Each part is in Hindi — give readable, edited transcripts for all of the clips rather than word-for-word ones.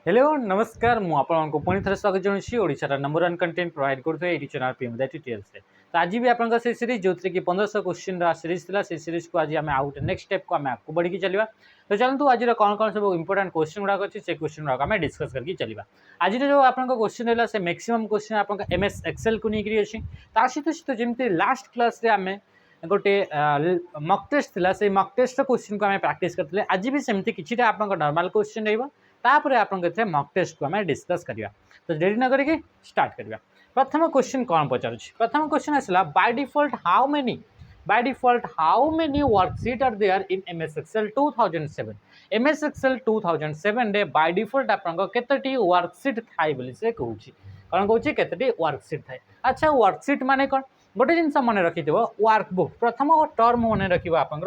हेलो नमस्कार मु आपको पुणी थे स्वागत जनाऊँ ओडार नंबर वन कंटेंट प्रोवाइड करते ये चैनल पीएम डिटेल्स तो आज भी आप सीरीज जो कि 1500 क्वेश्चन सीरीज था से सीरीज को आज आम आउट नेक्स्ट स्टेप को आम आगे बढ़ी चलवा तो चलते आज कौन कौन सब इंपोर्टेंट क्वेश्चन गुड़ाक अच्छे से क्वेश्चन गुड़ाक आम डिस्कस करके चलवा आज जो आप क्वेश्चन रहा से मैक्सिमम क्वेश्चन आप एमएस एक्सेल को लेकर अच्छी सहित सहित जमी लास्ट क्लास आम गोटे मक टेस्ट थिला से मक टेस्ट क्वेश्चन को आम प्रैक्टिस करते आज भी सेमती किसी आप नॉर्मल क्वेश्चन रहा तापर आप मक टेस्ट को आम डिस्कस करवा तो डेरी न करके स्टार्ट करवा। प्रथम क्वेश्चन कौन पचार प्रथम क्वेश्चन आसला by default how many worksheet are there in MS Excel 2007 MS Excel 2007 रे बाय डिफॉल्ट आपन केतटी वर्कशीट थाई बोली से कहूची कौन कहूची केतटी वर्कशीट थाई। अच्छा वर्कशीट माने कौन गोटे जिनस मन रखिथिबो वर्कबुक प्रथम टर्म मन रखिबो आपन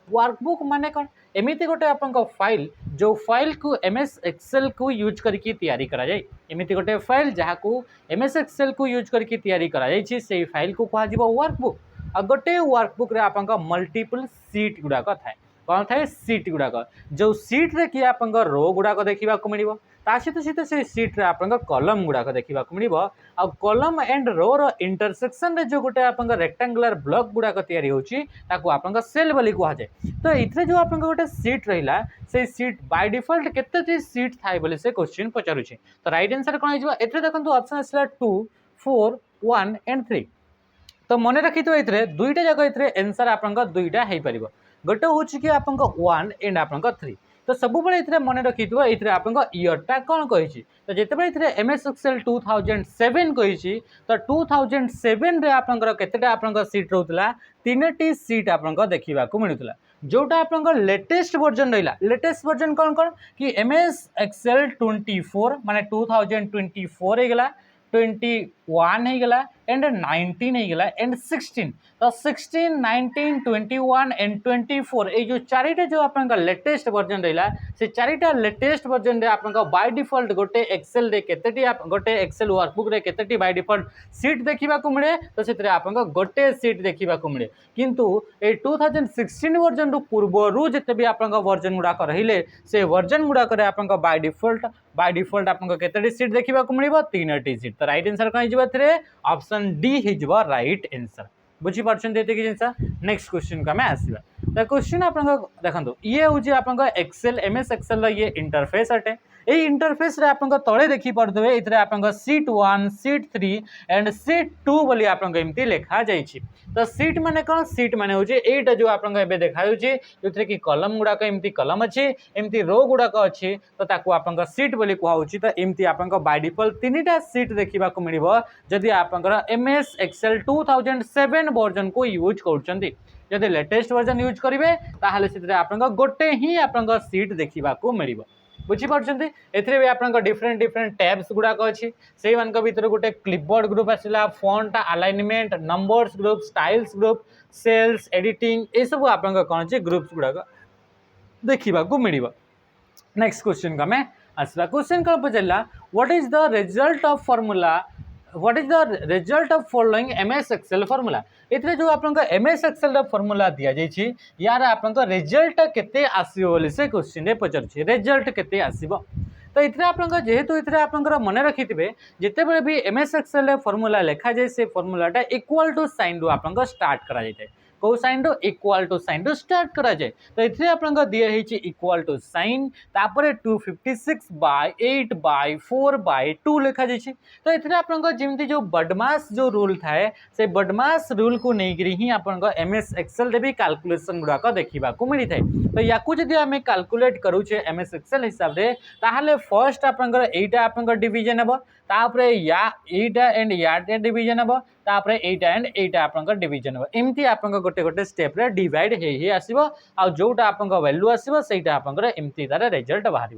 वर्कबुक माने कौन एमती गोटे आपन फाइल जो फाइल को एमएस एक्सेल को यूज करके तैयारी करा जाए एमती गोटे फाइल जहाँ को एमएस एक्सेल को यूज करके तैयारी करा जाए से फाइल को कह वर्कबुक आ गोटे वर्कबुक रे आपन मल्टीपल सीट गुड़ाक थाए कौन थाए सीट गुड़ाक जो सीट रे कि आपन रो गुड़ाक देखा मिल सहित सहित से सीट रे आपन कलम गुड़ाक देखा मिल आ कलम एंड रो रो इंटरसेक्शन रे जो गोटे आपन रेक्टेंगुलर ब्लॉक गुड़ाक तैयारी होची ताको आपन सेल बोली कह जाए। तो ये जो आप गोटे सीट रहा से सीट बाय डिफॉल्ट केते सीट थाए बोली से क्वेश्चन पचारुछे तो राइट आंसर कौन हो एथे देखंतु ऑप्शन आसला 2 4 1 एंड 3 तो मन रखि तो ये दुईटा जाक ये आंसर आपन दुईटा हो पार गोटे हूँ कि आपन 1 एंड आपन 3 तो सब ये मन रखि ये आप इयरटा कौन कही तो जिते एमएस एक्सेल 2007 कही तो 2007 रे आपंकर केतेटा आपंकर सीट रोला 3टी सीट आपंकर देखा मिलूला जोटा आप लेटेस्ट वर्जन रहा लेटेस्ट वर्जन कौन कौन कि एमएस एक्सेल 24 माने 2024 होगा 21 होगा एंड 19 होगा एंड 16 तो 16 19 21 एंड 24 ये जो चारिटा जो आप लेटेस्ट वर्जन रहा से चारिटा लेटेस्ट वर्जन रे आप बाय डिफॉल्ट गोटे एक्सेल रे केतेटी गोटे एक्सेल वर्कबुक रे केतेटी बाय डिफॉल्ट सीट देखा मिले तो से आप गोटे सीट देखा मिले किंतु ए 2016 वर्जन रु पूर्व जिते भी आप वर्जन गुड़ाक रहिले से वर्जन गुड़ाक बाय डिफॉल्ट आप केतेटी सीट देखा मिले 3टी सीट तो राइट आंसर कौन हो ऑप्शन डी हो राइट आंसर बुझीपार जिनस नेक्स्ट क्वेश्चन को आम आसवा तो क्वेश्चन आप देखो ये हूँ आप एक्सेल एमएस एक्सेल ये इंटरफेस अटे ये इंटरफेस रे आप तले देखी पारे ये आप सीट 1 सीट 3 एंड सीट 2 बोली आपमती लिखा जाइए तो सीट माने कौन सीट माने हूँ यहीटा जो आप देखा जो कि कलम गुड़ाक एमती कलम अच्छी एमती रो गुड़ाक अच्छी तो ताकू आप सीट बोली कहुच्छी तो एमती आप बाय डिफॉल्ट 3टा सीट देखा मिल जदि आप एमएस एक्सेल 2007 वर्जन को यूज कर जदि लेटेस्ट वर्जन यूज करेंगे ताहले से आप गोटे ही आप सीट देखा मिल बुझीपार एथिरे भी आप डिफरेंट डिफरेंट टैब्स गुड़ाक अच्छी से भर गोटे क्लिपबोर्ड ग्रुप आसला font alignment numbers group styles group cells editing ये सब आप कौन अच्छे ग्रुप्स गुड़ाक देखा मिल। नेक्स्ट क्वेश्चन को आम आसवा क्वेश्चन कौन पचारा what is the result of formula what is the result of following MS Excel formula ये जो आप एमएस एक्सेल फॉर्मूला दि जाइए यार आप रिजल्ट केते आसीबो बोली से क्वेश्चन पचारुछे रिजल्ट केते आसीबो तो ये आप जेहेतु ये आप मन रखिथे जितेबाला भी एमएस एक्सेल फॉर्मूला लिखा जाए से फॉर्मूलाटा इक्वल टू साइन रु आप स्टार्ट करा जाए कौ साइन रो इक्वल टू साइन रो स्टार्ट करा जाए तो ये आप दिखाई इक्वल टू साइन तापर 256/8/4/2 लिखा जाए तो ये आप जमी जो बदमाश जो रूल थाए से बदमाश रूल को लेकर ही आप एमएस एक्सेल भी कैलकुलेशन गुड़ाक देखा मिलता है तो या जब आम कैलकुलेट करूचे एमएस एक्सेल हिसाब से ताहले फर्स्ट आपटा आप डिवीजन हम तापर या एंड या डिवीजन हम तापर एटा एंड एटा आप डिवीजन हम एमती आप गोटे गोटे स्टेप रे डिवाइड हो आसो आ जोटा आप वैल्यू आसो सहीटा आप एमती तार रिजल्ट बाहर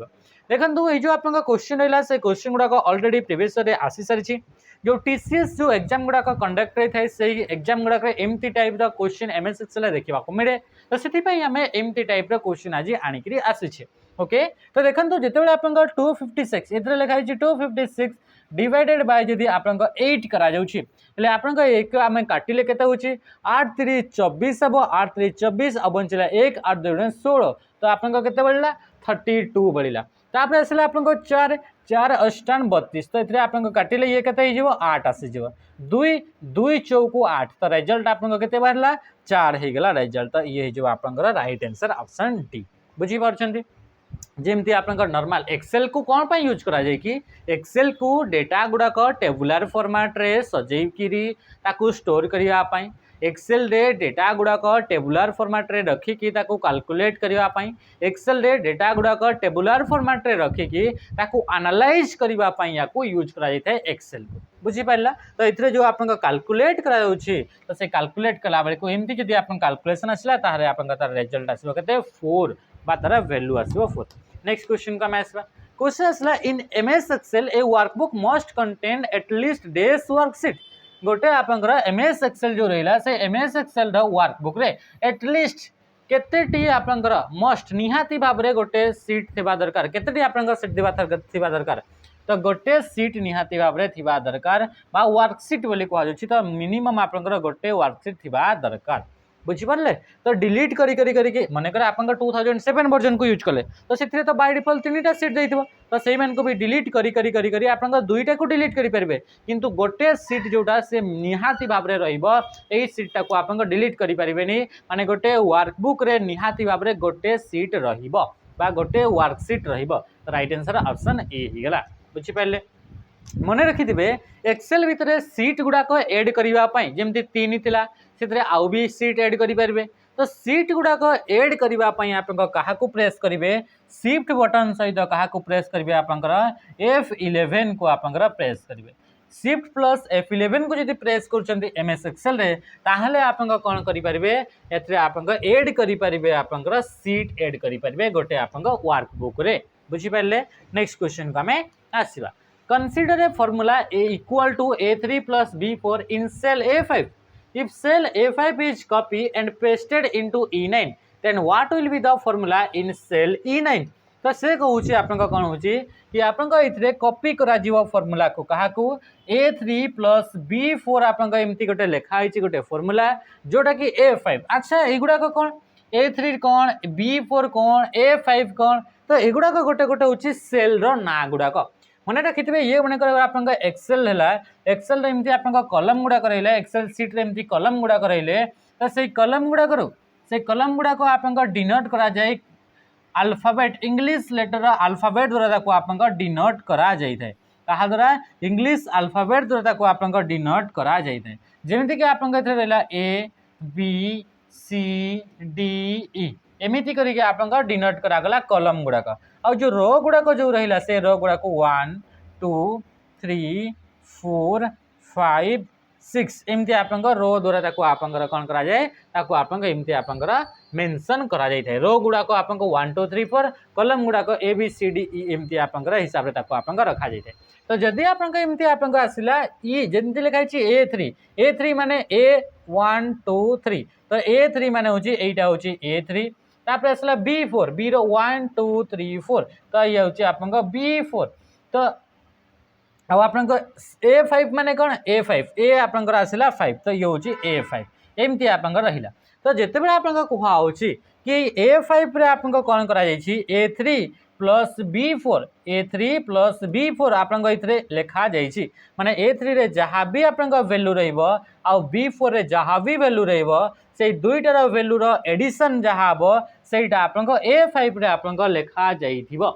देखो ये जो आप क्वेश्चन रहा से क्वेश्चन गुड़ाक अलरेडी प्रीवियस आसी सारी जो टीसीएस जो एग्जाम गुड़ाक कंडक्ट रही है एग्जाम गुड़ाक एमती टाइप क्वेश्चन एमएस एक्सेल देखा मिले तो से आम एमती टाइप क्वेश्चन आज आणिक आसीचे ओके तो देखो जिते आप 256 ये लिखाई 256 डिवाइडेड बाय जदि आप 8 करा जाउछि आप एक आम काटिले केते होछि 8 3 24 हम 8 3 24 बंचला 1 8 2 16 तो आप केते बढ़ला 32 बढ़ला तापर आसला आपन चार चार अष्टान 32 तो ये आप काटिले ये के 8 आसीज दुई दुई चौकु 8 तो रिजल्ट आपन के बाहर 4 हो गला रिजल्ट तो ये हो आप राइट आंसर ऑप्शन डी बुझीपार जमती आप नॉर्मल एक्सेल को कौन पर यूज करा जाए कि एक्सेल को डेटा गुड़ाक टेबुलर फॉर्मेट रे सजेकी स्टोर करने एक्सेल रे डेटा गुड़ाक टेबुलर फॉर्मेट रे रखिकी कैलकुलेट करने एक्सेल रे डेटा गुड़ाक टेबुलर फॉर्मेट रे रखिकी एनालाइज करने या यूज करा जाए एक्सेल को बुझीपारा तो ये जो आप कैलकुलेट करा तो से कैलकुलेट कला बेले को एमती जब आप कैलकुलेशन आसला तार रिजल्ट आसो के 4 बा तार वैल्यू आसो 4 नेक्स्ट क्वेश्चन को मैं आसला क्वेश्चन आसला in MS Excel a workbook must contain at least days worksheet गोटे आप एमएस एक्सेल जो रहा से एमएस एक्सेल वर्कबुक रे एटलिस्ट केतेटी आपंकर मस्ट निहाती भाव में गोटे सीट थिबा दरकार केतेटी आपंकर सीट थिबा दरकार तो गोटे सीट निहाती भाव में थिबा दरकार बा वर्कशीट बोली कहुच्छी तो मिनिमम आपंकर गोटे वर्कशीट थिबा दरकार बुझीपारे तो डिलीट करी मनकर आप 2007 वर्जन को यूज कले तो से तो बाय डिफॉल्ट 3टा सीट देइथिबो तो से मान को भी डिलीट करी आप 2टा को डिलीट करि परिबे किंतु गोटे सीट जोटा से निहाती भाव में रहिबो एई सीटा को आप डिलीट करि परिबेनी माने गोटे वर्कबुक रे निहाती भाव में गोटे सीट रहिबो बा गोटे वर्कशीट रहिबो तो राइट आंसर ऑप्शन ए ही गला बुझीपारे मन रखिथे एक्सेल भितर सीट गुड़ाक एड करने जमी 3 थिला से आउ भी सीट एड करेंगे तो सीट गुड़ाक एड करने आप प्रेस करेंगे शिफ्ट बटन सहित क्या प्रेस करेंगे आपंकर F11 को आप प्रेस करेंगे शिफ्ट प्लस F11 को जब प्रेस कर एमएस एक्सेल रे ताहले आप कौन करेंगे एड करेंगे आपंकर सीट एड करेंगे गोटे आप वर्कबुक रे बुझीपारे नेक्स्ट क्वेश्चन को आम आसवा Consider a formula A equal to A3 plus B4 in cell A5. If cell A5 is copied and pasted into E9, then what will be the formula in cell E9? तो से कहूँ आपन कौन हो कि आपन ये कॉपी करा फॉर्मूला को क्या A3 प्लस B4 आपन एमती गोटे लिखाई गोटे फॉर्मूला जोटा कि A5 अच्छा युड़ाक कौन A3 कौन B4 कौन A5 कौन तो युड़ाक गोटे गोटे हूँ सेल ना गुड़ाक मन रखिथे ये मन आप एक्सेल है एक्सेल एमती आप कलम गुड़ाक रहा एक्सेल सीट रे एमती कलम गुड़ाक रही तो से कलम गुड़ाक आप डिनोट करा जाए अल्फाबेट इंग्लिश लेटर अल्फाबेट द्वारा आप डिनोट करा जाए कहा द्वारा इंग्लिश अल्फाबेट द्वारा आप डिनोट करा जाए जमीती कि आप रहा A B C D E एमती करके आप डिनोट करागला कलम गुड़ाक आ जो रो गुड़ाक जो रहा से रो गुड़ाक 1 2 3 4 5 6 एमती आप रो द्वारा कौन करा जाए एमती आप मेंशन करा जाए रो गुड़ाक आप 1 2 3 4 कलम गुड़ाक A B C D E एमती आप हिसाब से आप रखा जाए तो जदि आपमती आप आसला ई जमी लिखाई A3 माने A1 2 3 तो A3 माने हूँ यहीटा हूँ A3 तापर आसला B4 B रो 1 2 3 4 तो ये हूँ आप B4 तो अब आप A5 माने कौन A5 ए आपंकर आसला 5 तो ये हूँ A5 एमती आप रहा तो जिते बड़े आप कहुच्छी कि A5 रे आप कौन करा A3 plus B4 A3 plus B4 आप लिखा जाइए माने A3 रे जहाँ भी आप वैल्यू रहा B4 रे जहाँ भी वैल्यू से दुईटार वैल्यूर एडिशन जहाँ हम से आप A5 रे आप लिखा जाइथिबो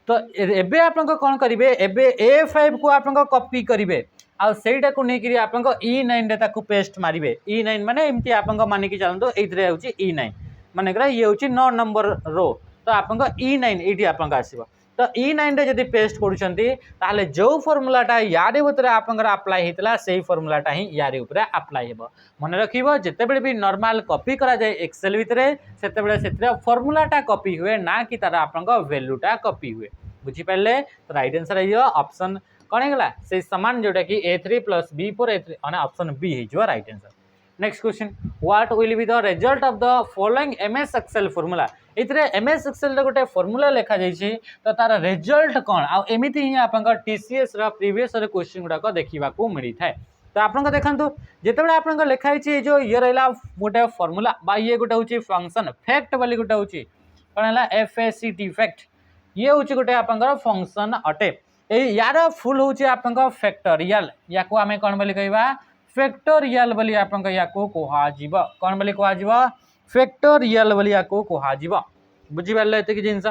तो एबे आप कौन करेंगे एबे A5 को आप कॉपी करेंगे आउ सेटा को लेकिन आप E9 रे ताकू पेस्ट मारिबे E9 माने एमती आप मानिक चलतो ये हूँ E9 माने ये हूँ 9 नंबर रो तो आप E9 ये आप आसो तो E9 रे जदि पेस्ट करुँचे जो फॉर्मूलाटा यारे भीतर आप अप्लाई होता से फॉर्मूलाटा ही यारे ऊपर अप्लाई हो मन रखिबो जितेबेले भी नॉर्मल कॉपी करा जाए एक्सेल भितर से फॉर्मूलाटा कॉपी हुए ना कि तार आप वैल्यूटा कॉपी हुए बुझीपारे तो राइट आंसर है ऑप्शन कौन है से सामान जोटा कि A3 plus B4 A3 option B हो right answer next question what will be the result of the following MS Excel formula इतरे एमएस एक्सेल रे गोटे फॉर्मूला लिखा जाइए तो तार रिजल्ट कौन आ एमिति ही आप टीसीएस रा प्रीवियस रे क्वेश्चन गुड़ाक देखा मिली थाए तो आप देखो जिते आप लिखाई जो ये रहा गोटे फॉर्मूला बा ये गोटे हूँ फंक्शन फैक्ट वाली गोटे हूँ कौन है FACT फैक्ट ये हूँ गोटे आपंकर फंक्शन अटे यार फुल हूँ आपंक फैक्टोरियल या आम कौन बोली कहवा फैक्टोरियल बोली आपंक या कौन बोली कह फैक्टोरियल बोली या कह बुझीपारे ये जिनस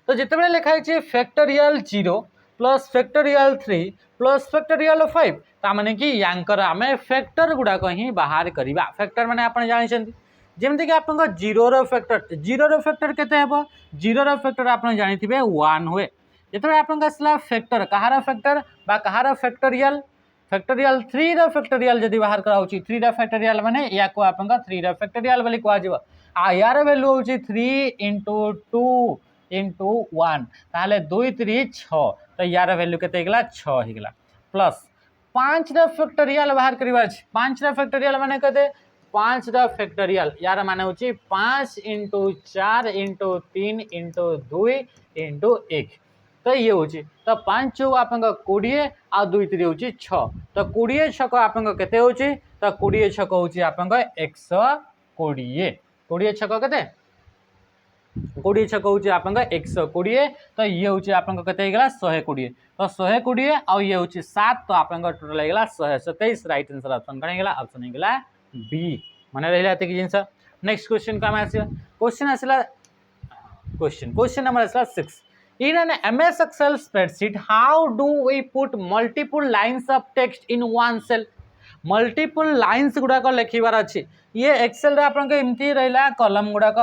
तो जिते लिखाई factorial 0 plus factorial 3 plus factorial 5 ताने कि यांकर आम फैक्टर गुड़ाक ही बाहर करवा फैक्टर माने आप जानते जमीक आप जीरो फैक्टर केते हेबो जीरो फैक्टर आप जानते 1 हुए जिते आप फैक्टर कहार फैक्टर बा कहार फैक्टोरियल फैक्टोरियल 3 रो फैक्टोरियल जदि बाहर कराउची 3 रो फैक्टोरियल माने या को आप 3 रो फैक्टोरियल बोली कह आ यार वैल्यू हूँ 3 इंटू 2 इंटू 1 ताहले 2 3 6 तो यार वैल्यू के 6 होगा प्लस 5 रो फैक्टोरियल बाहर करवा 5 रो फैक्टोरियल माने कहते 5 रो फैक्टोरियल यार माने हूँ 5 इंटू 4 इंटू 3 इंटू 2 इंटू 1 तो ये हूँ तो 5 आप 20 आ 2 3 हूँ 6 तो 20 छक आप केते हूँ तो 20 छक हूँ आप 120 20 छक केते 20 छक हूँ आप 120 तो ये हूँ आप 120 तो 120 आ ये हूँ 7 तो आप टोटल होगा 127 राइट आंसर ऑप्शन कौन होगा ऑप्शन होगा बी मन रहा ये जिनस नेक्स्ट क्वेश्चन को आम आसा क्वेश्चन आसला क्वेश्चन नंबर आसला 6 In an MS Excel spreadsheet, how do we put multiple lines of text in one cell? Multiple lines गुड़ाक लिखबार अच्छी ये एक्सेल एमती रहा कलम गुड़ाक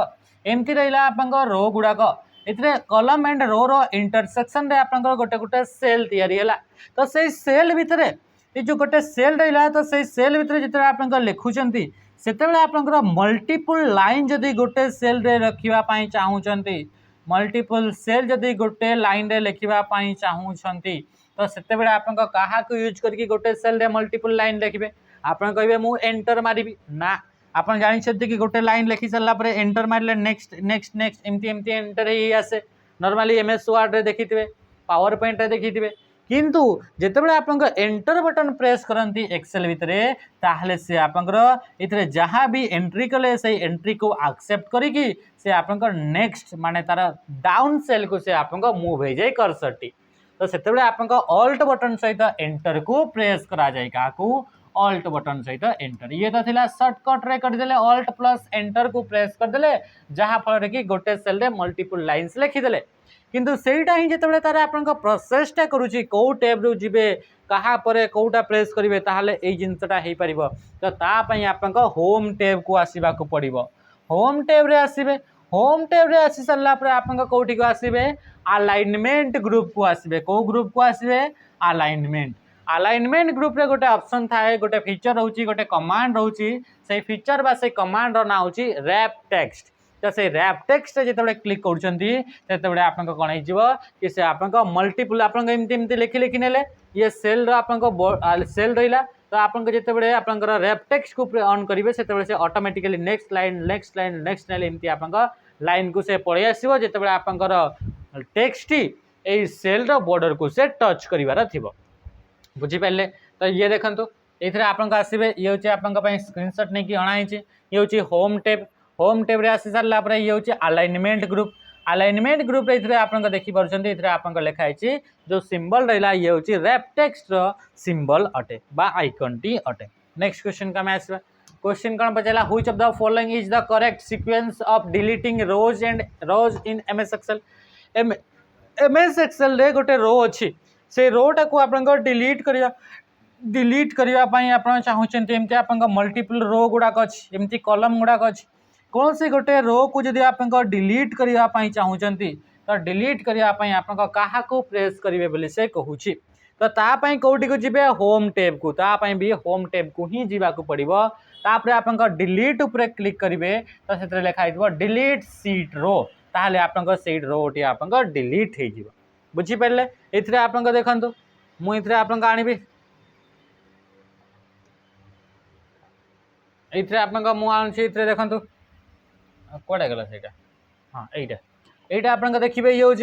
एमती रहा आप रो गुड़ाक ये कलम एंड रो रो इंटरसेक्शन आप गोटे गोटे सेल या तो से सेल भितर ये जो गोटे सेल रहा तो से सेल भितर जिते आप लिखुंट से आप मल्टीपल लाइन जदि गोटे सेल रखापी चाहूँगी मल्टीपल सेल जदि गोटे लाइन रे लिखापी चाहूँगी तो से आप यूज करके गोटे सेल रे मल्टीपल लाइन लिखे आप कहे मुझे एंटर मारिबी ना आप जानते कि गोटे लाइन लिखि सारापर एंटर मारे नेक्स्ट नेक्स्ट नेक्स्ट एमती एमती एंटर ही आसे नॉर्मली एमएस वर्ड रे देखी थे पावर पॉइंट रे देखी थे किंतु जितेबाला आप एंटर बटन प्रेस करती एक्सेल भितर ताहले से आपंकर जहाँ भी एंट्री कले से एंट्री को एक्सेप्ट करिकी से आप नेक्स्ट माने तार डाउन सेल को से आप मूव हो जाए कर्सरटी तो से आप ऑल्ट बटन सहित एंटर को प्रेस करा जाए क्या ऑल्ट बटन सहित एंटर ये तो थिला शॉर्टकट रे करदेले ऑल्ट प्लस एंटर को प्रेस करदेले जहाँ फल कि गोटे सेल रे मल्टीपल लाइन्स लिखिदेले किंतु सेटा ही जिते तार आप प्रोसेसटा करुच्ची कौ टैब रु जीवे कहा परे कौटा प्रेस करेंगे ताहले ये जिनसटा हो पार तो तापाई आप होम टैब को आसवा को पड़ो होम टैब रे आसबे होम टैब रे आसी सारा आप कौटी को आसबे अलाइनमेंट ग्रुप को आसबे कौ ग्रुप को आसबे अलाइनमेंट ग्रुप रे गोटे ऑप्शन थाए गोटे फीचर रोचे गोटे कमांड रोचे से फीचर बा से कमांड ना हूँ रैप टेक्स्ट तो से रैप टेक्स्ट जिते क्लिक कर आप कौन हो कि से आप मल्टीपल आप लिखि लिखि नेले ये सेल सेल रहा तो आप जिते आप रैप टेक्स्ट को ऑन करेंगे से automatically next line next line next line एमती आप लाइन को से पलि आसो जिते आप टेक्स्ट ये सेल बॉर्डर को से टच करार थी बुझीपारे तो ये देखो ये आप आसबे ये हूँ आप स्क्रीनशॉट नहीं अणाई ये हूँ होम टैब रे आसी सारा ये हूँ अलाइनमेंट ग्रुप रे आप देखिए आप लिखाई जो सिंबल रहा ये हूँ रैप टेक्स्ट सिंबल अटे बा आइकन टी अटे नेक्स्ट क्वेश्चन का आसवा क्वेश्चन कौन पचारा which of the following is the correct sequence of deleting rows in MS Excel MS Excel रे गोटे रो अच्छी से रोटा को आप डिलीट करने आप चाहते एमती आप मल्टीपल रो गुड़ाक अच्छी एमती कलम गुड़ाक अच्छी कौन से गोटे रो को जब आप डिलीट करने चाहते तो डिलीट करने आप प्रेस करेंगे बोली से कहूँ तो तापाई कौटी को जी होम टैब को तापाई भी होम टैब को ही जावाक पड़ो तापर आप डिलीट उपरे क्लिक करेंगे तो से लिखाई डिलीट सीट रो ताहले आप सीट रोटी आप डिलीट हो बुझीपारे ये आप देखो मुझे आप आनबी ये आप मुझे देखो कौड़ा गला से हाँ यहीटा आप देखिए ये हूँ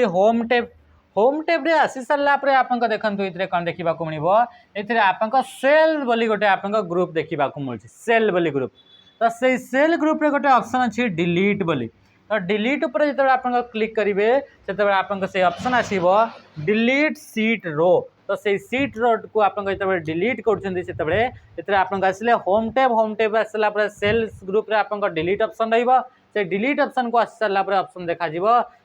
होम टैब रे आसी सारापर आप देखो ये कौन देखा मिले ये आप सेल बोली गोटे आप ग्रुप देखा मिले सेल बोली ग्रुप तो से सेल ग्रुप रे गोटे ऑप्शन अच्छी डिलीट बोली तो डिलीट उपर जो आप क्लिक करेंगे से आप ऑप्शन आसो डिलीट सीट रो तो से सीट रो को आप डिलीट कर आसले होम टैब आसला सेल्स ग्रुप आप डिलीट ऑप्शन से डिलीट ऑप्शन को आस सारा ऑप्शन देखा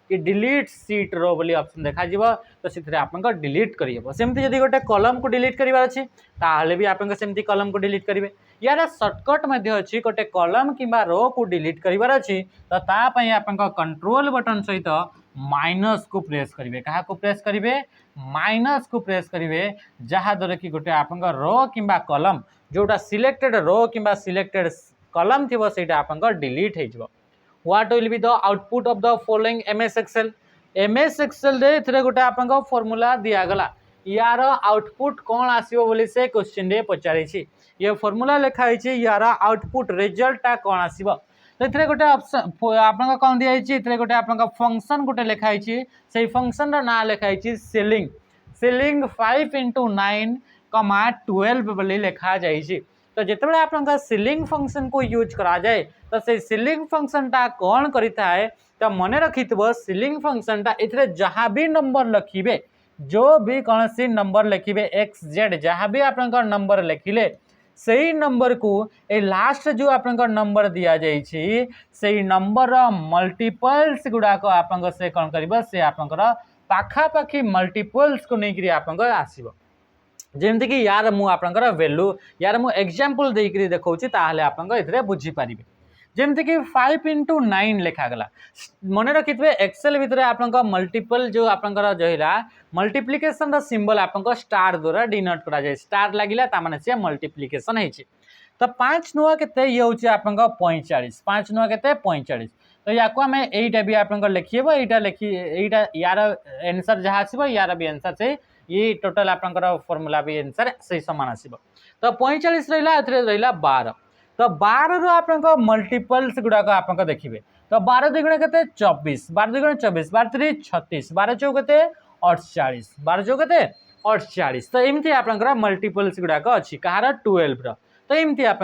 कि डिलीट सीट रो बोली ऑप्शन देखा तो से आप डिलीट करमती जब गोटे कलम को डिलीट करार अच्छी ताहले भी आप कलम को डिलीट करेंगे यार सर्टकट अच्छी गोटे कलम कि रो को डिलीट करार अच्छी तो तापाई आप कंट्रोल बटन सहित माइनस को प्रेस करेंगे क्या प्रेस करेंगे माइनस को प्रेस करेंगे जहाद्वारा कि गोटे आप रो कि कलम जोटा सिलेक्टेड रो कि सिलेक्टेड कलम थी से आप डिलीट हो what will be the output of the following MS Excel MS Excel रे गोटे आप फॉर्मूला दिगला यार आउटपुट कौन आसो बोली से क्वेश्चन रे पचारि ये फॉर्मूला लिखाई यार आउटपुट रिजल्टा कौन आसो तो गोटे ऑप्शन आप कौन दिखाई गोटे आप फंक्शन गोटे लिखाई से फंक्शन ना लिखाई सेलिंग सेलिंग 5 into 9, 12 बोली लिखा जाइए तो जिते आप सीलिंग फंक्शन को यूज करा जाए तो से सीलिंग फंक्शन टा कौन करता है तो मन रखी सीलिंग फंक्शन टा इतने जहाँ भी नंबर लिखे जो भी कौन सी नंबर लिखे एक्स जेड जहाँ भी आप नंबर लिखिले से नंबर को ए लास्ट जो आप नंबर दि जाइए से नंबर मल्टीपल्स गुड़ाक आप से कौन कर से आप पाखापाखि मल्टीपल्स को लेकर आप आसो जमती कि यार मुझे वैल्यू यार मुझे एग्जांपल देकर देखा आप बुझीपारे जमती कि 5 into 9 लिखागला मन रखी थे एक्सेल भितर आप मल्टीपल जो आप रहा मल्टीप्लिकेशन सिंबल आप स्टार द्वारा डिनोट करा स्टार लगिला तामाने से मल्टीप्लिकेशन होती तो 5 नुआ के ये हूँ आप 45 5 नुआ के 45 तो या आम यहीटा भी आप लिखिए यहाँ लिखी यार आंसर जहाँ आसो यार भी आंसर से ये टोटल आप फॉर्मूला भी आंसर से सामान आसो तो 45 रहा 12 तो 12 रू आप मल्टीपल्स गुड़ाक आप देखिए तो 12 दुगुण के 24 12 दुगुण 24 12 3 36 12 चौ के 48 12 चौ के 48 तो एमती आप मल्टीपल्स गुड़ाक अच्छी कहार 12 तो एमती आप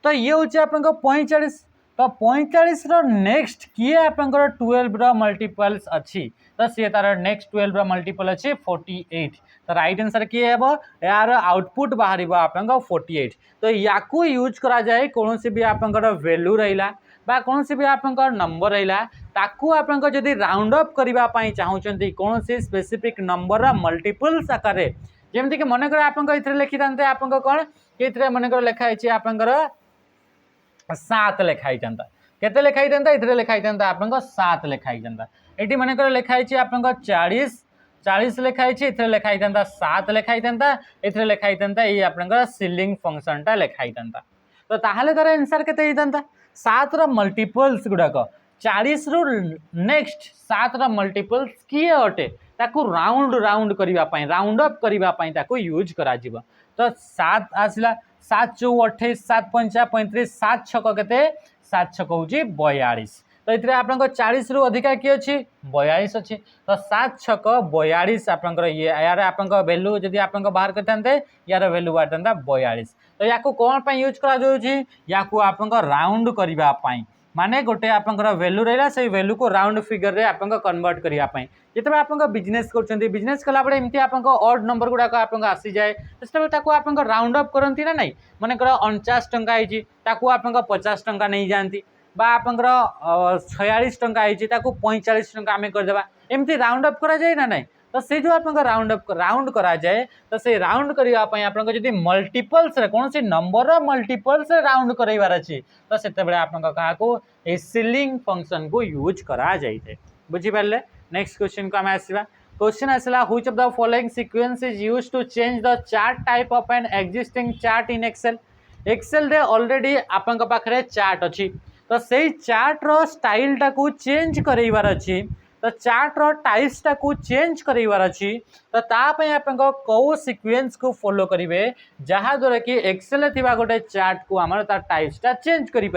तो ये हूँ आप 45 तो 45 नेक्स्ट किए आप 12 मल्टीपल्स अच्छी तो सी तार नेक्स्ट 12 मल्टीपल अच्छी 48 तो राइट आंसर किए है यार आउटपुट बाहर आप 48 तो या यूज करा जाए कौन सी भी आप वैल्यू रहा बा कौन सी भी आप नंबर रहा ताकू आप जदि राउंड अप करने चाहते कौन सी स्पेसिफिक नंबर मल्टीपल्स आकार जमती कि मनकर आप लिखी था आप कौन ये मनकर लिखाई आप 7 लिखाई था केते लिखाई था ये लिखाई था आप 7 लिखाई था ये मनकर लिखाई आप 40 लिखाई ये लिखाई था 7 लिखाई था ये लिखाई था ये आप सीलिंग फंक्शन टा लिखाई था तो ताहले तार आंसर केते 7 मल्टीपल्स गुड़ाक 40 रु नेक्स्ट 7 मल्टीपल्स किए अटे ताकू राउंड राउंड करने राउंड अप करने यूज करा तो 7 आसला 7 चौ 28 7 पंचा 35 7 छक के 7 छक हूँ 42 तो ये आप 40 रु अधिका किए अच्छी 42 अच्छी तो 7 छक 42 आप ये यार आप वैल्यू जब आप बाहर करते यार वैल्यू बाहर था 42 तो या कौन पर यूज करा राउंड करने माने गोटे आप वैल्यू रहा से वैल्यू को राउंड फिगर रे आप कन्वर्ट करने जिते आप बिजनेस कर बिजनेस कलाबे एमती आप ऑड नंबर गुड़ाक आप आसी जाए तो आप राउंड अप करती ना नहीं मनकर 49 टंका होती आप 50 टंका नहीं जाती बा आप 46 टंका होती 45 टंका आम करदे एमती राउंड अप करा जाए ना नहीं तो से जो आप राउंड करा जाए तो से राउंड करने आप मल्टीपल्स कौन सी नंबर मल्टीपल्स राउंड करार अच्छी तो से आप सीलिंग फंक्शन को यूज करा जाए बुझीपारे नेक्स्ट क्वेश्चन को आम आसवा क्वेश्चन आसला which of the following sequence is used to change the chart type of an existing chart in Excel Excel रे ऑलरेडी आपन पाखरे चार्ट अच्छी तो से चार्ट रो स्टाइल टाकू चेंज करार अच्छी तो चार्ट रो टाइप्स टाकू चेंज करार अच्छी तो तापाई आप कौ सीक्वेंस को फॉलो करेंगे जहाद्वारा कि एक्सेल थी गोटे चार्ट को आम तार टाइप्स टा चेंज कर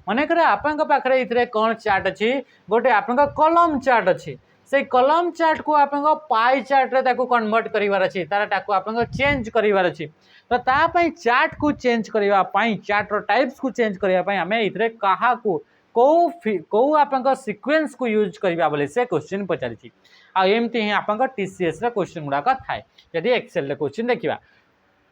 मनकर आपण पाखे ये कौन चार्ट अच्छी गोटे आप कलम चार्ट अच्छी से कलम चार्ट को आप पाई चार्ट रे कन्वर्ट करार अच्छी तार आप चेंज करार अच्छी तो तापाई चार्ट को चेंज करने चार्ट रो टाइप्स को चेंज करने आम ये क्या कौ आपन सीक्वेंस को यूज करबा बोले से क्वेश्चन पचारिछि आ एमती ही आपन टीसीएस रा क्वेश्चन गुडाक थाए यदि एक्सेल रे क्वेश्चन देखिबा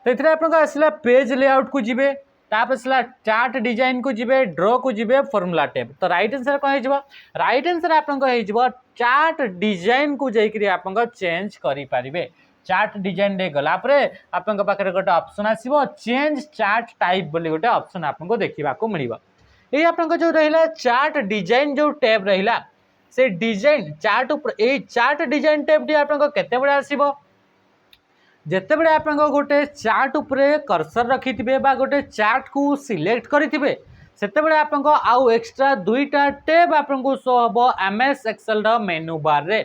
तो एथरे आपन आसला पेज लेआउट को जिबे तापर आसला चार्ट डिजाइन को जिबे ड्रॉ को जिबे फार्मूला टैब तो राइट आंसर कोन हेजबो राइट आंसर आपन हेजबो चार्ट डिजाइन को जैकरी आपन चेंज करि पारिबे चार्ट डिजाइन रे गला परे आपन पाखरे गोटे ऑप्शन आसीबो चेंज चार्ट टाइप बोली गोटे ऑप्शन आपन को देखिबा को मिलिबो ए आपन जो रहिला चार्ट डिजाइन जो टैब रहिला से डिजाइन चार्ट ऊपर ए चार्ट डिजाइन टैब डी आपन केते बडा आसीबो जेते बडे आपन गोटे चार्ट ऊपर कर्सर रखिथिबे बा गोटे चार्ट को सिलेक्ट करिथिबे सेते बडे आपन आउ एक्स्ट्रा दुईटा टैब आपन को शो हबो एमएस एक्सेल रो मेनू बार रे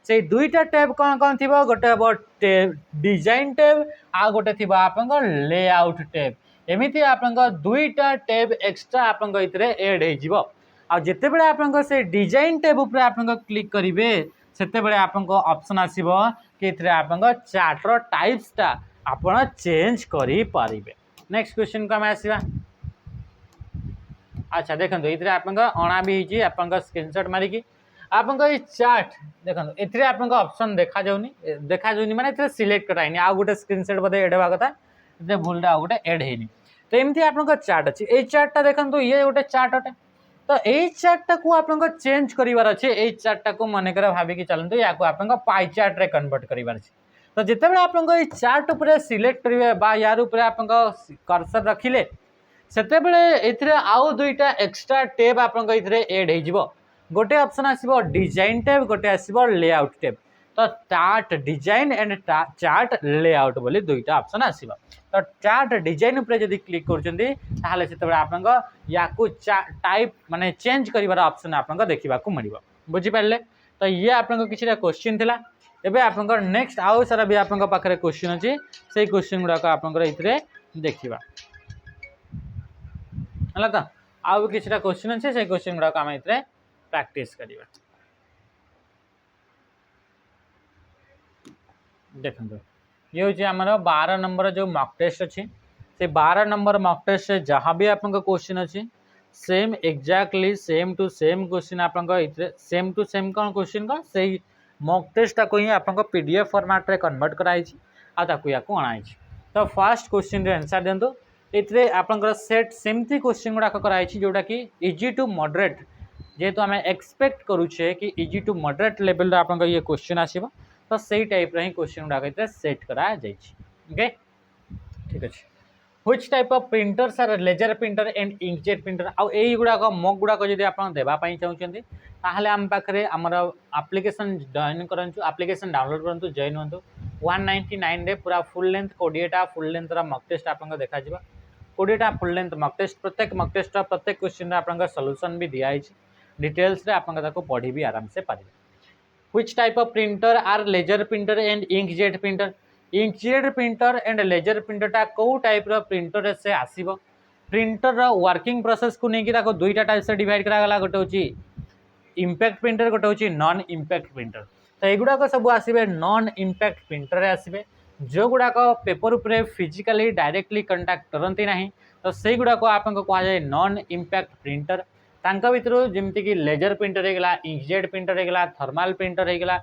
से दुईटा टैब कौन कौन थी गोटे हम टैब डिजाइन टैब आ गोटे थी आप लेआउट टैब एमती आप दुईटा टैब एक्स्ट्रा आपन एड हो जिते बड़े आप से डिजाइन टैब उपर आप क्लिक करेंगे सेते बड़े आपन ऑप्शन आसीबो कि आप चार्टर टाइप्स टा आपन चेंज करि पारिबे नेक्स्ट क्वेश्चन को हम आसीबा अच्छा देखंतु इतरे आपन अणा भी हिची आपन स्क्रीनशॉट मारिकी आपन चार्ट देखो ए आपन ऑप्शन देखा जाउनी माने इतरे सिलेक्ट कराइनी आ गोटे स्क्रीनशॉट बदे एड होगा कथा इतरे भूलटा आ गोटे एड हेनी तो एमती आपन चार्ट अछि ए चार्ट देखंतु ये गोटे चार्ट अटे तो ए चार्ट को आपन चेंज करिवार अछि ए चार्ट को मन करे भाबी कि चलंतु या को आपन पाई चार्ट रे कन्वर्ट करिवार अछि तो जेते बेले आपन ए चार्ट ऊपर सिलेक्ट करिवे बा यार ऊपर आपन कर्सर रखिले सेते बेले एथरे आउ दुईटा एक्स्ट्रा टैब आपन इथरे एड हे जिवो गोटे ऑप्शन आसीबो डिजाइन टैब गोटे आसीबो लेआउट टैब तो chart design and chart layout बोली दुईटा ऑप्शन आसीबो तो चार्ट डिजाइन ऊपर जदी क्लिक करचंदी ताहाले सेते बेले आपन याकू टाइप माने चेंज करिवार ऑप्शन आपन देखिबा को मिलिबो बुझि पारले तो ये आपन किछरा क्वेश्चन थिला एबे आपन नेक्स्ट आउ सारा भी आपन पाखरे क्वेश्चन अछि सेही क्वेश्चन गुडा को आपन इथरे देखिबा हला त आउ किछरा क्वेश्चन अछि सेही क्वेश्चन गुडा को हम इथरे प्रैक्टिस करिबा देखंतु ये होची हमर 12 नंबर जो मॉक टेस्ट अछि से 12 नंबर मॉक टेस्ट से जहां भी आपन को क्वेश्चन अछि same exactly same to same question आपन को इतरे सेम टू सेम कोन क्वेश्चन का सेही मॉक टेस्ट को ही आपन को पीडीएफ फॉर्मेट रे कन्वर्ट कराई छी आ ताकू या को अणाई छी तो फर्स्ट क्वेश्चन रे आंसर देंतु इतरे आपन को सेट सेमती क्वेश्चन गुडा को कराई छी जोटा कि इजी टू मॉडरेट जेहेतु आम एक्सपेक्ट करुचे कि इजी टू मॉडरेट लेवल आपन ये क्वेश्चन आसीबो तो सही टाइप रे क्वेश्चन गुडा सेट करा जाई छी ओके ठीक अछि which type of printers are laser printer and inkjet printer आ एई गुडा को मॉक गुडा को जदी आपन देबा पई चाहउचंती ताहले हम पाखरे हमर एप्लीकेशन जॉइन करंचु एप्लीकेशन डाउनलोड करंतु जॉइन होंतु 199 रे पूरा फुल लेंथ कोडिएटा फुल लेंथ रा मॉक टेस्ट आपन देखा जिबा कोडिएटा फुल लेंथ मॉक टेस्ट प्रत्येक मॉक टेस्ट रा प्रत्येक क्वेश्चन रा आपन सॉल्यूशन भी दिया आइछ डिटेल्स रे आपन ताको पढ़ी भी आराम से पारिबे which type of printer are laser printer and inkjet printer and laser printer टा को टाइप रो प्रिंटर से आसीबो प्रिंटर रो वर्किंग प्रोसेस को नेकी ताको दुईटा टाइप से डिवाइड करा गला गोटे होची इंपैक्ट प्रिंटर गोटे होची नॉन इंपैक्ट प्रिंटर तो एगुडा को सब आसीबे नॉन इंपैक्ट प्रिंटर रे आसीबे जो गुडा को पेपर ऊपर फिजिकली डायरेक्टली कांटेक्ट करंती नाही तो सेही गुडा को आपन को कहा जाय नॉन इंपैक्ट प्रिंटर तांका भितर जेमती कि लेजर प्रिंटर हे गला इंकजेट प्रिंटर हे गला थर्मल प्रिंटर हे गला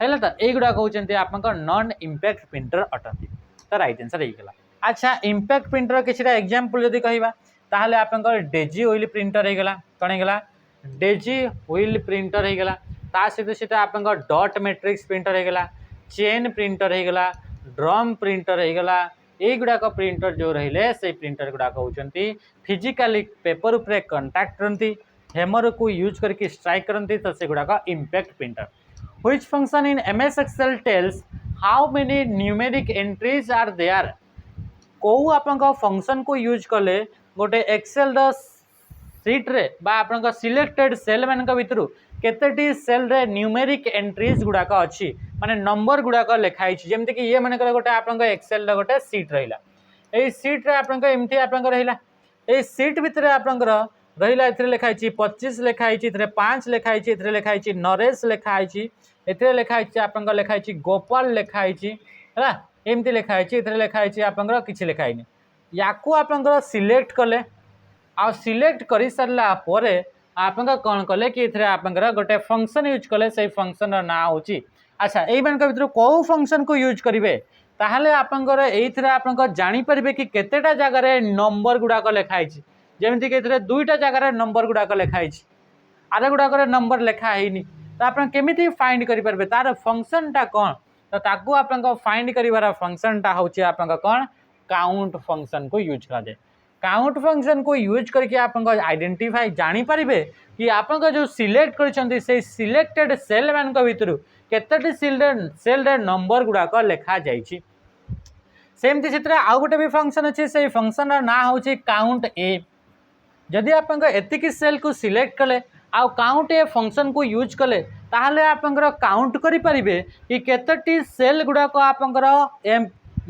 हैला त एई गुडा कहउचंती आपन को नॉन इंपैक्ट प्रिंटर अटंती तो राइट आंसर हे गला अच्छा इंपैक्ट प्रिंटर किछटा एग्जांपल जदी कहिबा ताहले आपन को डेजी ऑयल प्रिंटर हे गला कोन हे गला डेजी ऑयल प्रिंटर हे गला ता सहित आपन को डॉट मैट्रिक्स प्रिंटर हे गला चेन प्रिंटर हे गला ड्रम प्रिंटर हे गला एई गुडा को प्रिंटर जो रहिले से प्रिंटर गुडा कहउचंती फिजिकली पेपर ऊपर कांटेक्ट करंती हैमर को यूज करके स्ट्राइक करंती तो से गुडा का impact printer which function in MS Excel tells how many numeric entries are there को आपन का फंक्शन को यूज करले गोटे एक्सेल द सीट रे बा आपन का सिलेक्टेड सेल मान का भितरु केतेटी सेल रे न्यूमेरिक एंट्रीज गुडा का अछि माने नंबर गुडा का लिखाई छी जेमते कि ये माने करे गोटे आपन का एक्सेल द गोटे सीट रहिला ए सीट रे आपन का एमती आपन का रहिला ए सीट भितरे आपन का रहिला इथरे लिखाई छी 25 लिखाई छी इथरे 5 लिखाई छी इथरे लिखाई छी नरेश लिखाई छी इथरे लिखाई छी आपन का लिखाई छी गोपाल लिखाई छी हला एमती लिखाई छी इथरे लिखाई छी आपन का किछि लिखाई नै याकू आपन का सिलेक्ट करले आ सिलेक्ट करि सरला परे आपन कौन कले कि आपंकर गोटे फंक्शन यूज कले से फंक्शन ना होची अच्छा एई मान भीतर कौ फंक्शन को यूज करेंगे ताहले आपंकर एइथरे आपंकर जानि परिबे कि केतेटा जगह नंबर गुड़ाक लिखाई जमीक कि दुईटा जगह नंबर गुड़ाक लिखाई आरे गुड़ाक नंबर लिखाही तो आप केमी फाइंड करेंगे तार फंक्शनटा कौन तो ताकू आप फाइंड कर फंक्शनटा हूँ आप कौन काउंट फंक्शन को यूज करा जाए काउंट फंक्शन को यूज करके आप आइडेंटिफाई जानीपर कि आप जो सिलेक्ट कर सिलेक्टेड सेल मान भर केतटी सेल नंबर गुड़ाक लिखा जाइए सेमती से आउ गोटे भी फंक्शन अच्छे से फंक्शन ना हूँ काउंट ए जदि आप एतिकी सेल को सिलेक्ट कले आउ काउंट ए फंक्शन को यूज कले ताहले आपंकर काउंट करें कि केतटी सेल गुड़ाक आपंकर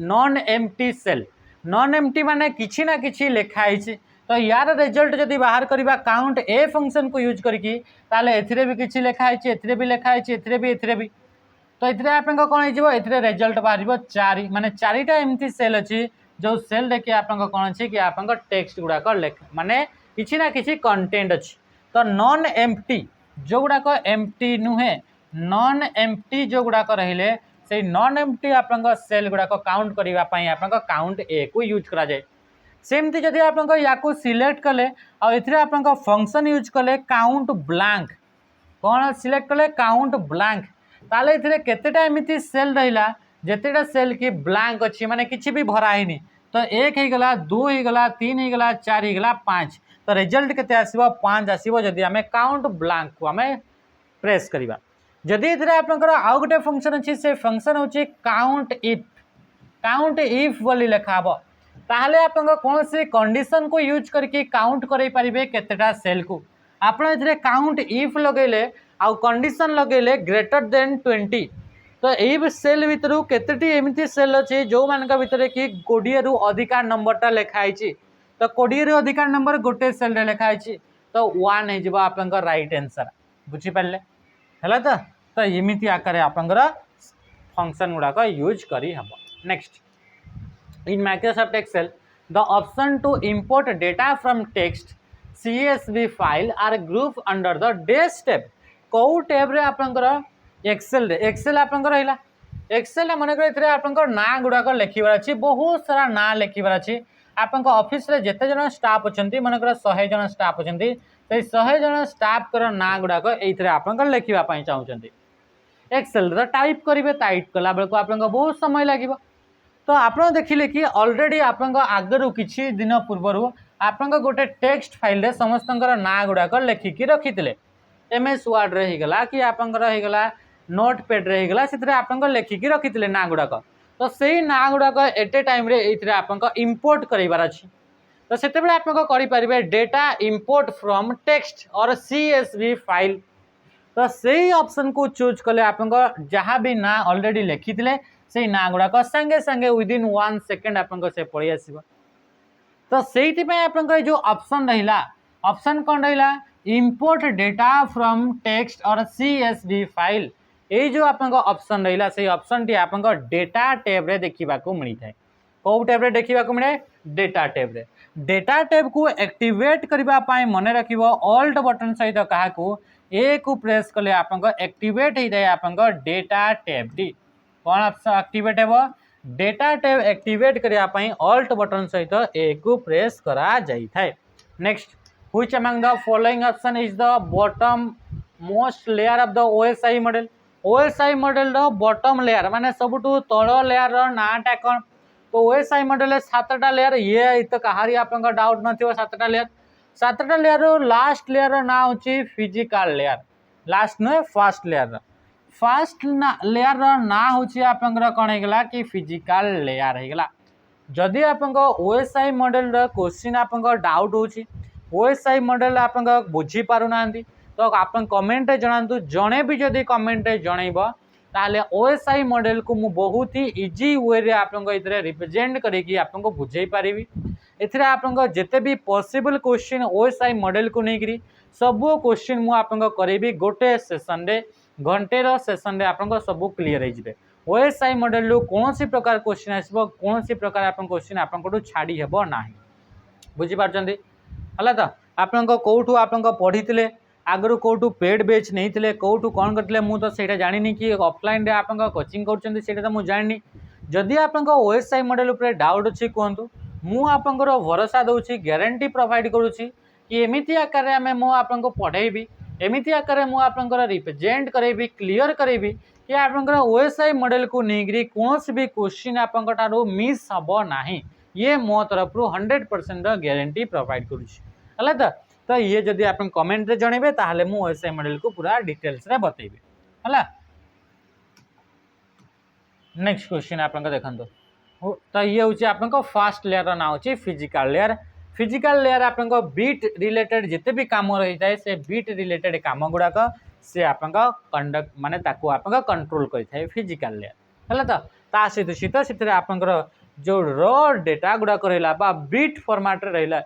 non empty cell non empty माने किछि ना किछि लिखाई तो यार रिजल्ट जदि बाहर करवा काउंट ए फंक्शन को यूज करके ताहले एथिरे भी किछि लिखाई एथिरे भी लिखाई एथिरे भी तो ये आप कौन हो रिजल्ट बाहर 4 माने 4टा एमती सेल अच्छी जो सेल देखिए आप कौन अच्छी कि आप टेक्स्ट गुड़ाक लिख माने किछि ना किछि कंटेंट अच्छी तो नॉन एम्प्टी जो गुड़ाक एम्प्टी नुहे नॉन एम्प्टी जो गुड़ाक रहिले से नॉन एम्प्टी आप सेल गुड़ाक काउंट करने आप काउंट ए को यूज करा जाए सेमती जदि आप सिलेक्ट कले आप फंक्शन यूज कले काउंट ब्लैंक कौन सिलेक्ट कले काउंट ब्लैंक ताले इथिरे केतेटा एमिति सेल रहिला जेतेटा सेल की ब्लैंक अच्छी माने किछि भी भराइनी तो 1 हो गला 2 हो गला 3 हो गला 4 हो गला 5 तो रिजल्ट केते आसीबो 5 आसीबो जदि हमें काउंट ब्लैंक को हमें प्रेस करिबा जदि इथिरे आपनकर आउ गोटे फंक्शन अच्छी से फंक्शन होची काउंट इफ बोली लिखाबो ताहले आपनकर कौन से कंडीशन को यूज करके काउंट करै परिबे केतेटा सेल को आपण इथिरे काउंट इफ लगेले आउ कंडीशन लगेले ग्रेटर देन 20 तो यही सेल भितर केतेटी एमती सेल अच्छे जो मान भितर कि 20 रु अधिका नंबरटा लिखाई तो 20 रु अधिका नंबर गोटे सेल लिखाई तो 1 हो आप राइट आंसर बुझीपारे है तो एमती आकार आपंकर फंक्शन गुड़ाक यूज कर next in Microsoft Excel the option to import data from text CSV file are group under the desktop कौ टैब रे आपंकर एक्सेल आपंकर रहिला एक्सेल मन कर आपंकर ना गुड़ाक लिखबार अच्छी बहुत सारा ना लिखबार अच्छी आपंक ऑफिस रे जेते जन स्टाफ अछंती मन कर 100 जन स्टाफ अछंती से 100 जन स्टाफ कर ना गुड़ाक एइथरे आपंकर लिखबा पई चाहउछंती एक्सेल रे टाइप करिवे टाइप कला बेल को आपंक बहुत समय लागिबो तो आप देखिले कि ऑलरेडी आपंक आगरु किछि दिन पूर्व आपंक गोटे टेक्स्ट फाइल रे समस्तंकर ना गुड़ाक लिखिकी रखिथिले MS वर्ड रे हिगला कि आपंकर हिगला नोटपैड रे हिगला सितरे आपंकर लिखिकी रखिथिले ना गुड़ाक तो सेही ना गुड़ाक एट ए टाइम रे एथिरे आपंक इंपोर्ट करिवार अछि तो सेते बेले आपंक करि परिबे डेटा इंपोर्ट फ्रॉम टेक्स्ट और CSV फाइल तो सेही ऑप्शन को चूज कले आपंक जहाँ भी ना ऑलरेडी लिखिथिले सेही ना गुड़ाक संगे संगे विदिन 1 सेकंड आपंक से पळि आसीबो तो सेहिति पे आपंक जो ऑप्शन रहिला ऑप्शन कौन रहिला इंपोर्ट डेटा फ्रॉम टेक्स्ट और CSV फाइल ये जो आप ऑप्शन रहिला से ऑप्शन टी आप डेटा टैब रे देखा मिलता है कौ टैब रे देखा मिले डेटा टैब रे डेटा टैब को एक्टिवेट करने मन रख ऑल्ट बटन सहित क्या ए को प्रेस कले आप एक्टिवेट होता है आप डेटा टैब टी कौन ऑप्शन एक्टिवेट है डेटा टैब एक्टिवेट करने ऑल्ट बटन सहित ए को प्रेस करा जाई थाए next Which among the following option is the bottom most layer of the OSI model? OSI model row bottom layer माने सबुठु तळ layer रो नाटा कोन तो OSI model रे 7टा layer ये तो कहारी आपन डाउट नथिबो 7टा layer रो लास्ट layer रो ना होची physical layer लास्ट न first layer row first layer रो ना होची आपन कोन हेगला कि physical layer हेगला जदि आपन OSI model रो क्वेश्चन आपन डाउट होची OSI मॉडल आप बुझी पारु ना तो आप कमेंट जनातु जड़े भी जदि कमेंट जनइब ताले OSI मॉडल को मु बहुत ही इजी वे रे आप रिप्रेजेंट करके आपको बुझे पारि एथिरे आप जिते भी पॉसिबल क्वेश्चन OSI मॉडल को लेकर सब क्वेश्चन मु आपको करेबी गोटे सेशन रे घंटेर सेशन रे आपको सब क्लियर हो OSI मॉडल रू कौन सी प्रकार क्वेश्चन आसब कौन सी प्रकार आप क्वेश्चन आपको छाड़ी हेब ना बुझी पारछंती हला तो आपण कौटू आपण पढ़ी आगु कौटू पेड बेच नहीं कौटू कौन करते मुझे तो सहीटा जानी कि ऑफलाइन आप कोचिंग कर तो मुझे जानी जदि आप ओएसआई मॉडल उपर डाउट अच्छी कहतु मुझर भरोसा दूसरी ग्यारंटी प्रोवाइड करुच्ची कि एमती आकार आम मुझे पढ़ेबी एमती आकार मुझे रिप्रेजेंट करेबी क्लीयर करेबी कि आप ओएसआई मॉडल को लेकर कौन भी क्वेश्चन आपको मिस हम ना ये मो तरफ 100% ग्यारंटी प्रोवाइड करुच्ची तो ये जदि आप कमेंट रे जनइबे ताहले मु ओएसआई मॉडल को पूरा डिटेल्स रे बतेबे हला। नेक्स्ट क्वेश्चन आप देखंतो तो ये होची आपन फर्स्ट लेयर ना होची फिजिकल लेयर आपन बीट रिलेटेड जिते भी काम रही थाए से बीट रिलेटेड काम गुड़ाक से आपन कंडक्ट माने ताको आपन कंट्रोल करि थाए फिजिकल लेयर हला। तो ता सहित से आपन जो रॉ डेटा गुड़ाक रहला बा बीट फॉर्मेट रे रहला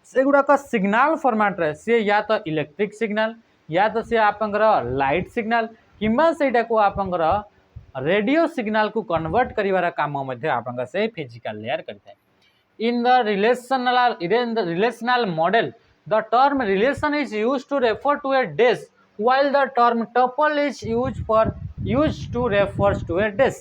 से गुड़ाक सिग्नल फॉर्मेट रे से या तो इलेक्ट्रिक सिग्नल या तो से आपंकर लाइट सिग्नल किंबा सेटा को आपंकर रेडियो सिग्नल को कन्वर्ट करिवार काम मध्ये आपंकर से फिजिकल लेयर करता है। In the relational model the term relation is used to refer to a dish while the term tuple is used to refers to a dish।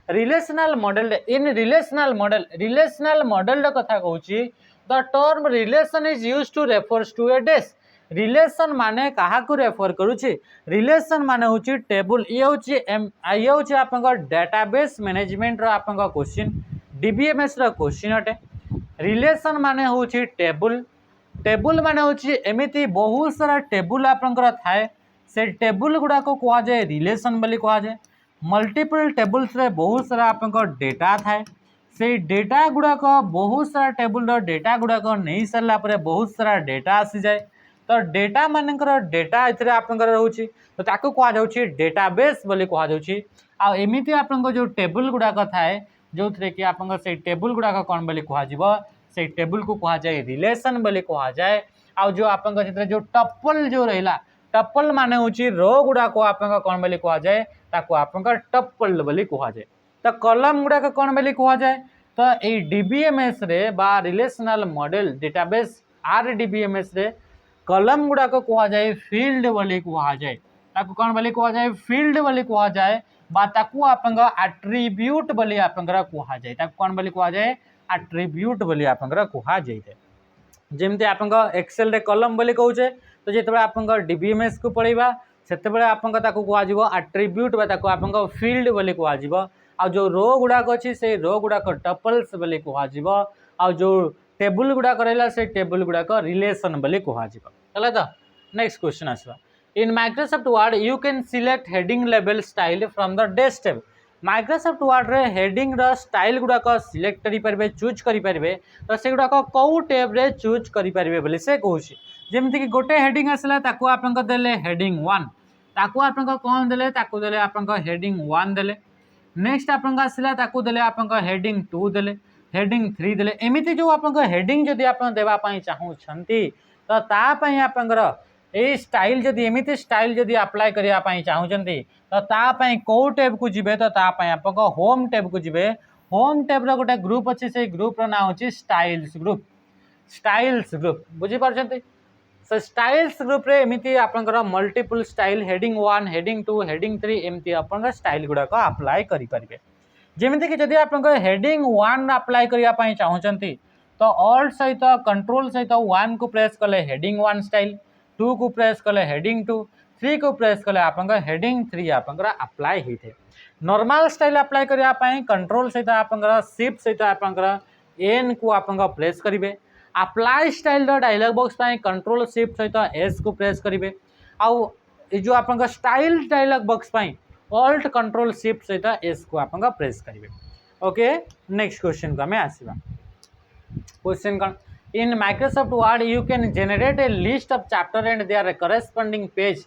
Relational model in relational model कथा कहूची the term relation is used to refers to a dish. Relation माने कहा को रेफर करूची रिलेशन माने होची टेबल ये होची आपन डेटाबेस मैनेजमेंट रो आपन क्वेश्चन डीबीएमएस रो क्वेश्चन अटे। रिलेशन माने होची टेबल माने होची एमिति बहुत सारा टेबल आपन थाए से टेबल गुडा को कहा जाए रिलेशन बोली कहा जाए। मल्टीपल टेबल्स रे बहुत सारा आपन डेटा थाए से डेटा गुड़ाक बहुत सारा टेबुल डेटा गुड़ाक नहीं सारा पर बहुत सारा डेटा आसी जाए तो डेटा मानकर डेटा इतने आपंकर रोचे तो ताको कहा जाउछि डेटाबेस बोली कहा जाउछि। आ एमिति आपन जो टेबुल गुड़ाक थाए जो थे कि आपन से टेबुल गुड़ाक कौन बोली कहा जिवो से टेबुल को कहा जाए रिलेशन बोली कहा जाए। आ जो आपन जो टपल जो रहिला टपल माने होछि रो गुड़ाक आपन कौन बोली कहा जाए ताको आपन टपल बोली कहा जाए। तो कलम गुड़ाक कौन बोली कहा जाए तो ये डीबीएमएस रे बा रिलेशनल मॉडल डेटाबेस आरडीबीएमएस रे कलम गुड़ाक कहा जाए फील्ड बोली कहा जाए ताको कौन बोली कहा जाए फील्ड बोली कहा जाए बा ताको आपन एट्रीब्यूट बोली आपन कहा जाए ताको कौन बोली कहा जाए एट्रीब्यूट बोली आपन कहा जाए। जेमती आपन एक्सेल रे कलम बोली कहूचे तो जेतबे आपन डीबीएमएस को पढ़ेबा सेतबे आपन ताको कहा जिवो एट्रीब्यूट बा ताको आपन फील्ड बोली कहा जिवो। आ जो रो गुड़ाक अच्छी से रो गुड़ाक टपल्स बोली कह आ जो टेबुल गुड़ाक रहा से टेबुल गुड़ाक रिलेशन बोली कह तो नेक्स्ट क्वेश्चन आसवा। In Microsoft Word you can select heading level style from the desk tab. Microsoft Word रे हेडिंग रो स्टाइल गुड़ाक सिलेक्ट करि परिबे चूज करि परिबे तो से गुड़ाक कौ टैब रे चूज करि परिबे बोली से कहूछि। जेमति कि गोटे हेडिंग आसला ताको आपन देले हेडिंग 1 ताको आपन कोन देले ताको देले आपन हेडिंग 1 देले नेक्स्ट आपन आसला ताको देले आपन हेडिंग 2 देले हेडिंग 3 देले एमिति जो आपन हेडिंग जदि आपन देबा पई चाहू छंती तो ता पई आपन ए स्टाइल जदि एमिति स्टाइल जदि अप्लाई करिया पई चाहू छंती तो ता पई को टैब को जिबे तो ता पई आपन होम टैब को जिबे। होम टैब रो गोटे ग्रुप अछि से ग्रुप रो नाम अछि स्टाइल्स ग्रुप बुझी पारछंती। सो स्टाइल्स ग्रुप रे एमिति आपनकर multiple style heading 1 heading 2 heading 3 एमती आपनकर स्टाइल गुड़ाक अप्लाई करि परिबे। जेमिति कि जदि आपनकर हेडिंग 1 अप्लाई करिया पई चाहउचंती तो ऑल्ट सहित कंट्रोल सहित 1 को प्रेस कले हेडिंग 1 स्टाइल 2 को प्रेस कले हेडिंग 2 3 को प्रेस कले आपनकर हेडिंग 3 आपनकर अप्लाई हिथे। नॉर्मल स्टाइल अप्लाई करिया पई कंट्रोल सहित आपनकर शिफ्ट सहित आपनकर एन को आपनकर प्रेस करिवे। अप्लाई स्टाइल डायलॉग बॉक्स पाए कंट्रोल शिफ्ट सहित एस को प्रेस करेंगे आउ जो आपन स्टाइल डायलॉग बॉक्स पाए ऑल्ट कंट्रोल शिफ्ट सहित एस को आपन प्रेस करेंगे। ओके नेक्स्ट क्वेश्चन को हमें आसवा। क्वेश्चन कौन in Microsoft Word you can generate a list of chapter and their corresponding page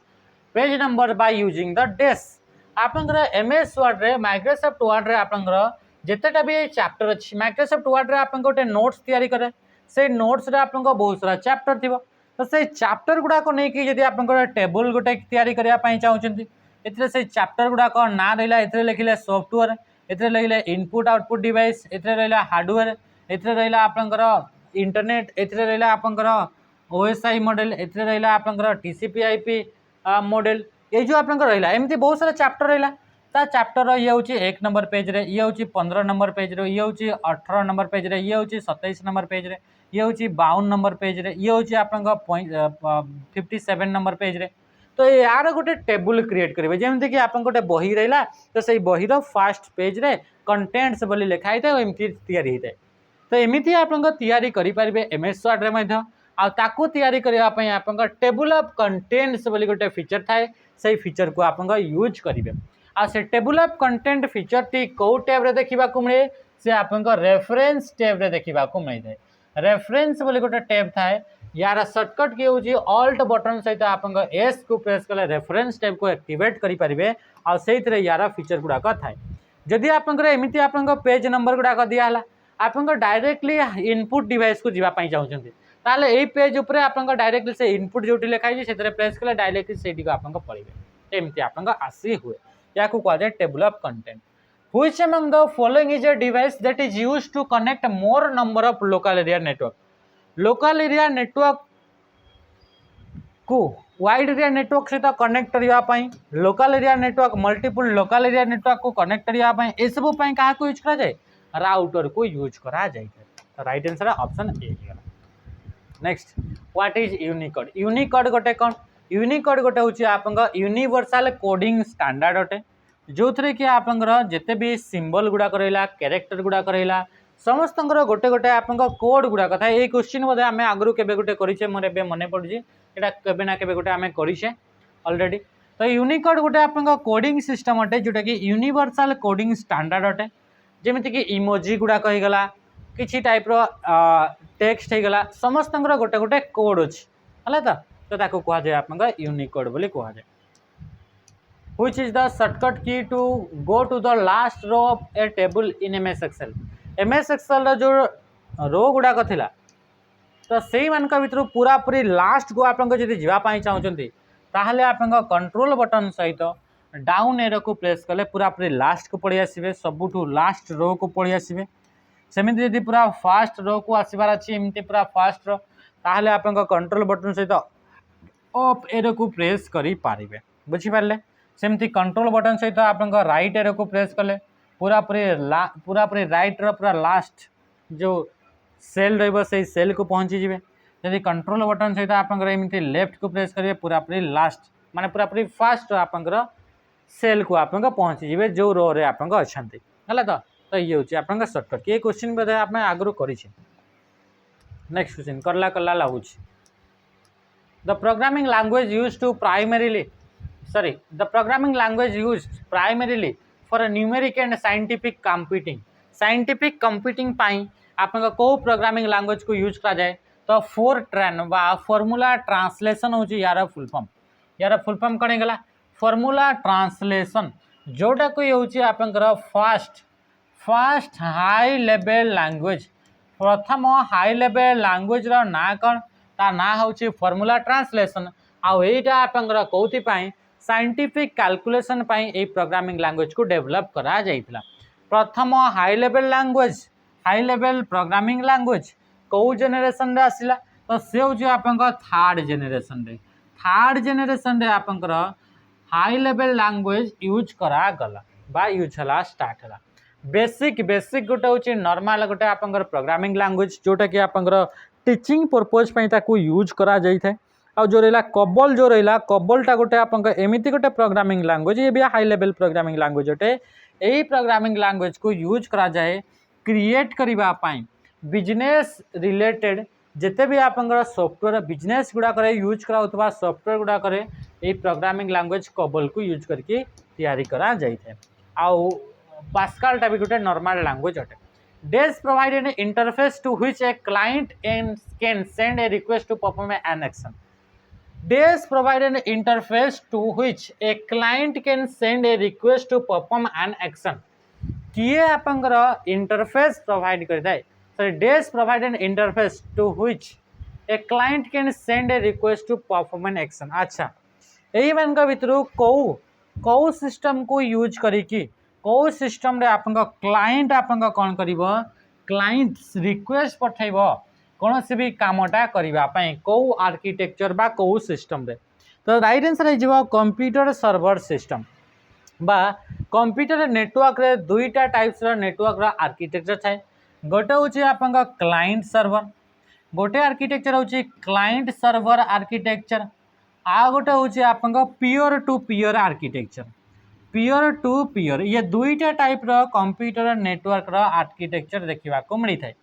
number by using the dash. आपन एमएस वर्ड रे माइक्रोसॉफ्ट वर्ड रे आपन जेतेटा भी चैप्टर अछि माइक्रोसॉफ्ट वर्ड रे आपन गोटे नोट्स तैयारी करे से नोट्स रे आपन बहुत सारा चैप्टर थी तो से चैप्टर गुड़ाक नहीं कि जब आप टेबल गोटे तैयारी करने चाहते एथिरे से चैप्टर गुड़ाक ना रहा एथिरे लिखिले सॉफ्टवेयर एथिरे लिखिले इनपुट आउटपुट डिवाइस एथिरे रहिला हार्डवेयर एथिरे रहिला आपनकर इंटरनेट एथिरे रहिला आपनकर ओएसआई मॉडल एथरे रहिला आपनकर टीसीपी/आईपी मॉडल ये जो आपनकर रहिला एमती बहुत सारा चैप्टर रहिला ता चैप्टर ये होची 1 नंबर पेज रे ये होची 15 नंबर पेज रे ये होची 18 नंबर पेज रे ये होची 27 नंबर पेज रे ये होची 52 नंबर पेज रे ये होची आपनकर 57 नंबर पेज रे तो यार गोटे टेबुल क्रिएट करेंगे जमी कि आप गोटे बही रहा तो से बहीर फास्ट पेज रे कंटेंट्स बोली लिखा होता है एमती तैयारी होता है तो एमती आप तैयारी करेंगे एमएस वर्ड रे आकु तैयारी करने आप टेबुल ऑफ कंटेंट्स बोली गोटे फीचर थाए से फीचर को आप यूज करेंगे आ से table of content feature T कौ टैब रे देखा मिले से आप रेफरेंस टैब रे देखा मिलता है रेफरेंस बोली गोटे टैब थाए यार सर्टकट की हूँ ऑल्ट बटन सहित आप एस को प्रेस कले रेफरेंस टैब को एक्टिवेट करेंगे आते यार फीचर गुड़ाक थाए जदि आपमती आप पेज नंबर गुड़ाक दिहला आप डायरेक्टली इनपुट डिवाइस को जीवाई चाहते ताले यही पेज उपरे आप डायरेक्टली से इनपुट जो लिखाई से प्रेस कले डायरेक्टली से आप पढ़े एमती आप आसी हुए या कहुए table of content which among the following is a device that is used to connect more number of local area network local area network को वाइड एरिया नेटवर्क सहित कनेक्ट करने local area network multiple local area network को कनेक्ट करने ये सब क्या यूज करा जाए राउटर को यूज करा जाए तो right answer option A next what is Unicode Unicode गोटे कौन यूनिकोड गोटे हूँ आप यूनिवर्सल कोडिंग स्टैंडर्ड अटे जो थे कि आप जिते भी सिंबल गुड़ाक रहा कैरेक्टर गुड़ाक रहा समस्त गोटे गोटे आप कोड गुड़ाक था ये क्वेश्चन बोधे आम आगु के गोटे करे मोर ए मन पड़ी यहाँ के ना के गोटे आम करे अलरेडी तो यूनिकोड गोटे आप कोडिंग सिस्टम अटे जोटा कि यूनिवर्सल कोडिंग स्टैंडर्ड अटे जमीती कि इमोजी गुड़ाक होगा किसी टाइप टेक्स्ट होगा समस्त गोटे गोटे कोड अच्छी है तो ताको कहा जाए आप यूनिकोड बोली कहा जाए which is the shortcut key to go to the last row of a table in MS Excel MS Excel जो रो गुड़ाक थिला तो से मान भर पूरा पूरी लास्ट को आप जावाई चाहते ताहले आप कंट्रोल बटन सहित डाउन एरो को प्रेस कले पूरा पूरी लास्ट को पड़ी आसवे सबुठू लास्ट रो को पड़ी आसवे सेमती जब पूरा फास्ट रो को आसबार अच्छी एमती पूरा फास्ट रो ताहले आप कंट्रोल बटन सहित अप एरो को प्रेस करें बुझिपारे सेमती कंट्रोल बटन सहित आप राइट एरो को प्रेस कले पूरा पूरी राइट रो पूरा लास्ट जो सेल रही सेल को पहुँची जाए जब कंट्रोल बटन सहित आप लेफ्ट को प्रेस करेंगे पूरा पूरी लास्ट माने पूरा पूरी फास्ट आप सेल को आप पहुँची जाए जो रो रे आप अच्छा है तो ये हूँ आप सर्टकट ये क्वेश्चन बोधे आप आगु कर नेक्स्ट क्वेश्चन करला करला लगुच the programming language use to primarily the programming language used primarily for a numeric and scientific computing पाई आपन को प्रोग्रामिंग लैंग्वेज को यूज करा जाए तो फोरट्रैन वा फॉर्मूला ट्रांसलेशन हो यार फुल फॉर्म कौन गला फॉर्मूला ट्रांसलेशन जोटा को ये आपंकर फास्ट हाई लेवल लैंग्वेज प्रथम हाई लेवल लैंग्वेज रो ना कौन ता ना होची फॉर्मूला ट्रांसलेशन आईटा आपंकर कौन साइंटिफिक कैलकुलेशन पाई ए प्रोग्रामिंग लैंग्वेज को डेवलप करा जाइथिला प्रथम हाई लेवल प्रोग्रामिंग लैंग्वेज कौ जेनेरेशन रे आसिला तो से हूँ आपंकर थर्ड जेनेरेशन रे आपंकर हाई लेवल लैंग्वेज यूज करा गला बा यूज हला स्टार्ट हला बेसिक गोटे हूँ नॉर्मल गोटे आपंकर प्रोग्रामिंग लैंग्वेज जोटा कि आपंकर टीचिंग पर्पज पई ताकू यूज करा जाई थे आ जो रहा कबलटा गोटे आप एमती गोटे प्रोग्रामिंग लैंग्वेज ये भी हाई लेवल प्रोग्रामिंग लैंग्वेज अटे यही प्रोग्रामिंग लैंग्वेज को यूज करा जाए क्रिएट करने बिजनेस रिलेटेड जिते भी आप सॉफ्टवेयर बिजनेस गुड़ाक यूज करा सॉफ्टवेयर गुड़ाक ये प्रोग्रामिंग लैंग्वेज कबल को यूज करके तैयारी करा जाए आउ पास्कलटा भी गोटे नॉर्मल लैंग्वेज अटे डेज provide an interface to which a client can send a request to perform an action DES provide an interface to which a client can send a request to perform an action. किए आपंकर इंटरफेस प्रोवाइड करता है sorry DES provide an interface to which a client can send a request to perform an action. अच्छा यही मान भर कौ सिस्टम को यूज करी कौ सिस्टम रे आपंक क्लाइंट आपंक कौन करिवो क्लाइंट रिक्वेस्ट पठेबो कौन सी भी कामटा करने कौ आर्किटेक्चर बा कौ सिस्टम रे। तो राइट आंसर हो कंप्यूटर सर्वर सिस्टम बा कंप्यूटर नेटवर्क रे दुईटा टाइप्स रो नेटवर्क रो आर्किटेक्चर थाए। गोटे हूँ आप क्लाइंट सर्वर, गोटे आर्किटेक्चर हूँ क्लाइंट सर्वर आर्किटेक्चर, आ गोटे हूँ आप peer to peer architecture. Peer to peer ये दुईटा टाइप रो कंप्यूटर नेटवर्क रो आर्किटेक्चर देखा मिलता है।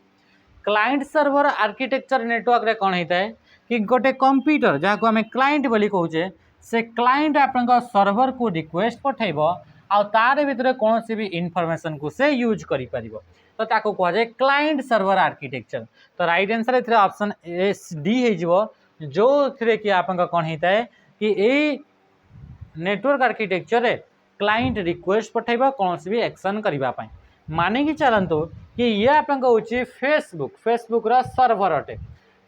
क्लाइंट सर्वर आर्किटेक्चर नेटवर्क रे कौन होता है कि गोटे कंप्यूटर जहाँ को आम क्लाइंट बोली कहूचे से क्लाइंट आप सर्वर को रिक्वेस्ट पठेब आ तार भितर कौन सी भी इनफॉरमेशन को से यूज करि परिबो तो ताको कह जाए क्लाइंट सर्वर आर्किटेक्चर। तो right answer A option S D हो जो थे कि आप कौन होता है कि ए नेटवर्क आर्किटेक्चर रे क्लाइंट रिक्वेस्ट पठेब कौन सी भी एक्शन करने मानिकी चलतु कि ये आप फेसबुक फेसबुक सर्वर अटे।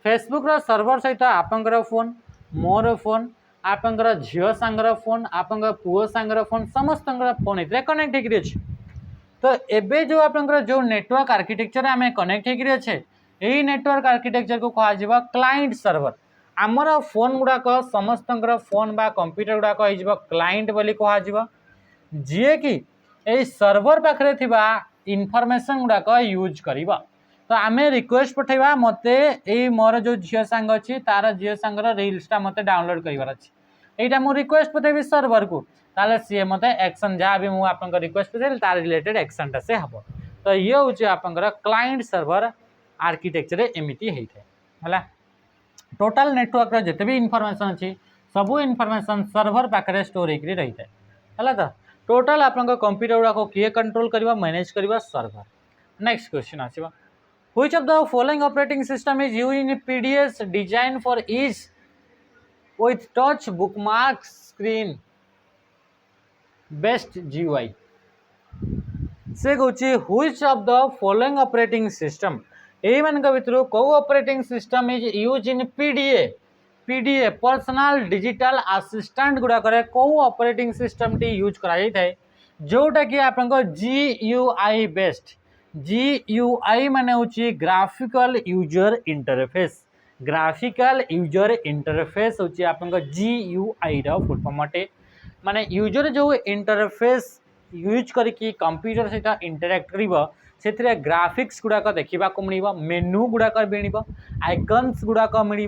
फेसबुक सर्वर सहित आपंकर फोन मोर फोन आपंकर झील सांगर फोन आप पुओ सांगर फोन समस्त फोन ये कनेक्ट होकर। तो एबे जो आपंकर जो नेटवर्क आर्किटेक्चर आम कनेक्ट होकर अच्छे यही नेटवर्क आर्किटेक्चर को कह क्लाइंट सर्वर। आमर फोन गुड़ाक समस्त फोन बा कंप्यूटर गुड़ाक हो क्लाइंट बोली कह जी कि यही सर्वर पाखे थिबा इनफॉरमेशन गुड़ाक यूज करिबा। तो आम रिक्वेस्ट पठेबा मते ए मोर जो झील सांग अच्छी तार झील सांगर रील्सटा मते डाउनलोड करिवार अछि एटा मु रिक्वेस्ट पठेबी सर्वर को ताले सी मते एक्शन जहाँ भी मुझे आप रिक्वेस्ट पठेबी तार रिलेटेड एक्शनटा से हम। तो ये हूँ आपंकर क्लाइंट सर्वर आर्किटेक्चर एमती होता है। टोटाल नेटवर्क जिते भी इनफॉरमेशन अच्छी सबू इनफॉरमेशन सर्वर पाखे स्टोर होकर रही है। तो टोटाल आप कंप्यूटर गुड़ाक किए कंट्रोल करवा मैनेज करवा सर्वर। नेक्स्ट क्वेश्चन आसवा which of the following operating system is used in PDS design for ease with touch bookmark screen best GUI से कहूँ which of the following operating system यही मान भर कौ operating system is use in PDA PDA personal digital assistant गुड़ाक कौ ऑपरेटिंग सिस्टम टी यूज कराई जोटा कि आप जीयूआई बेस्ट। जीयूआई माने होची graphical user interface. Graphical user interface होची आपन जीयूआई रो फुल फॉर्म अटे। माने यूजर जो इंटरफेस यूज करके कंप्यूटर सहित इंटरैक्ट करिवो से ग्राफिक्स गुड़ाक देखा मिल मेनू गुड़ाक मिल आइकन्स गुड़ाक मिल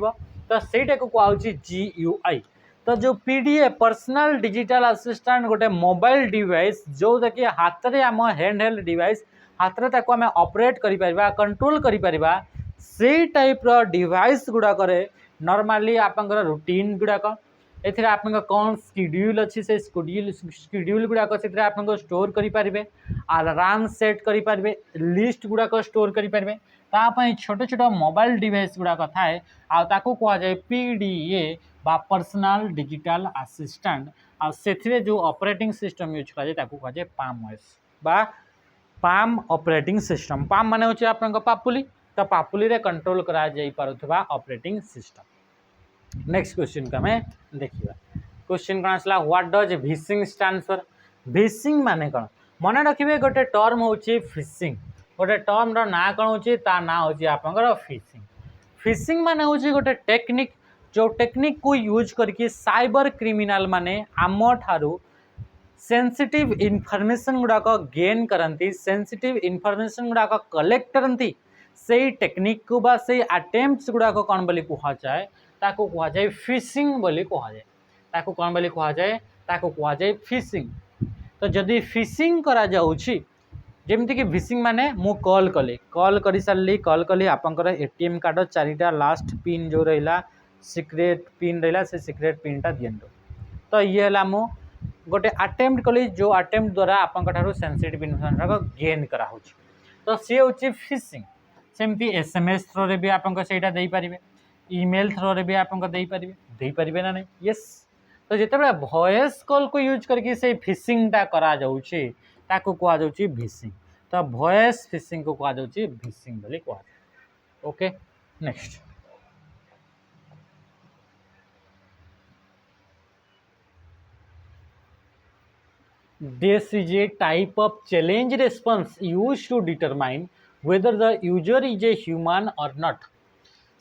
तो सहीटा को कहुच्छी जीयूआई। तो जो पीडीए पर्सनल डिजिटल असिस्टेंट गोटे मोबाइल डिवाइस जो कि हाथ में आम हैंड हेल्ड डिवाइस हाथ में आम ऑपरेट करिपरिबा कंट्रोल करिपरिबा से टाइप रो डिवाइस गुड़ाक नॉर्मली आपंकर रूटीन गुड़ाक एथिरे आपन कौन शेड्यूल अच्छी से शेड्यूल गुड़ाक से आप स्टोर करें अलार्म सेट करें लिस्ट गुड़ाक स्टोर करें तापाई छोट छोट मोबाइल डिवाइस गुड़ाक थाए आको कहुए पीडीए बा पर्सनल डिजिटल असिस्टेंट आ से जो ऑपरेटिंग सिस्टम यूज कहुए पाम ओएस बा पाम ऑपरेटिंग सिस्टम। पाम माने होचे आपन पापुली तो पापुली रे कंट्रोल करा जाई पारुथबा ऑपरेटिंग सिस्टम। नेक्स्ट क्वेश्चन का मैं देखिए क्वेश्चन कौन आसला what does fishing stand for. Fishing माने कौन मन रखिए गोटे टर्म होची फिशिंग गोटे टर्म रो ना कौन होची ता ना होची आपनकर फिशिंग। फिशिंग माने होची गोटे टेक्निक जो टेक्निक को यूज करके साइबर क्रिमिनल माने आम ठारू सेंसिटिव इनफॉरमेशन गुड़ाक गेन करती सेंसिटिव इनफॉरमेशन गुड़ाक कलेक्ट करती से टेक्निक को बा से अटेम्प्ट्स गुड़ाक कौन बोली कहुए ताको कहुए फिशिंग बोली कहुए ताको कौन बोली कहुए ताको कहुए फिशिंग। तो जदि फिशिंग करा जाउछि जेमती कि फिशिंग माने मु कॉल कर सारे कॉल कली आपंकर एटीएम कार्ड चारिटा लास्ट पिन जो रहा सिक्रेट पिन रहा से सिक्रेट पिनटा दिंतु। तो ये है मु गोटे अटेम्प्ट कली जो अटेम्प्ट द्वारा आपंकर सेंसिटिव इनफॉरमेशन गेन करा तो सी हूँ फिशिंग। सेमती एसएमएस थ्रो रे भी आपंकर सेटा दे पारिबे ईमेल थ्रो रे भी आपंकर दे पारिबे ना नहीं यस। तो जिते वॉइस कॉल को यूज करके से फिशिंगटा करा जाउछि ताको कहा जाउछि फिशिंग। तो वॉइस फिशिंग को कहा जाउछि फिशिंग बोली कहा जाए। Okay next this is a type of challenge response used to determine whether the user is a human or not।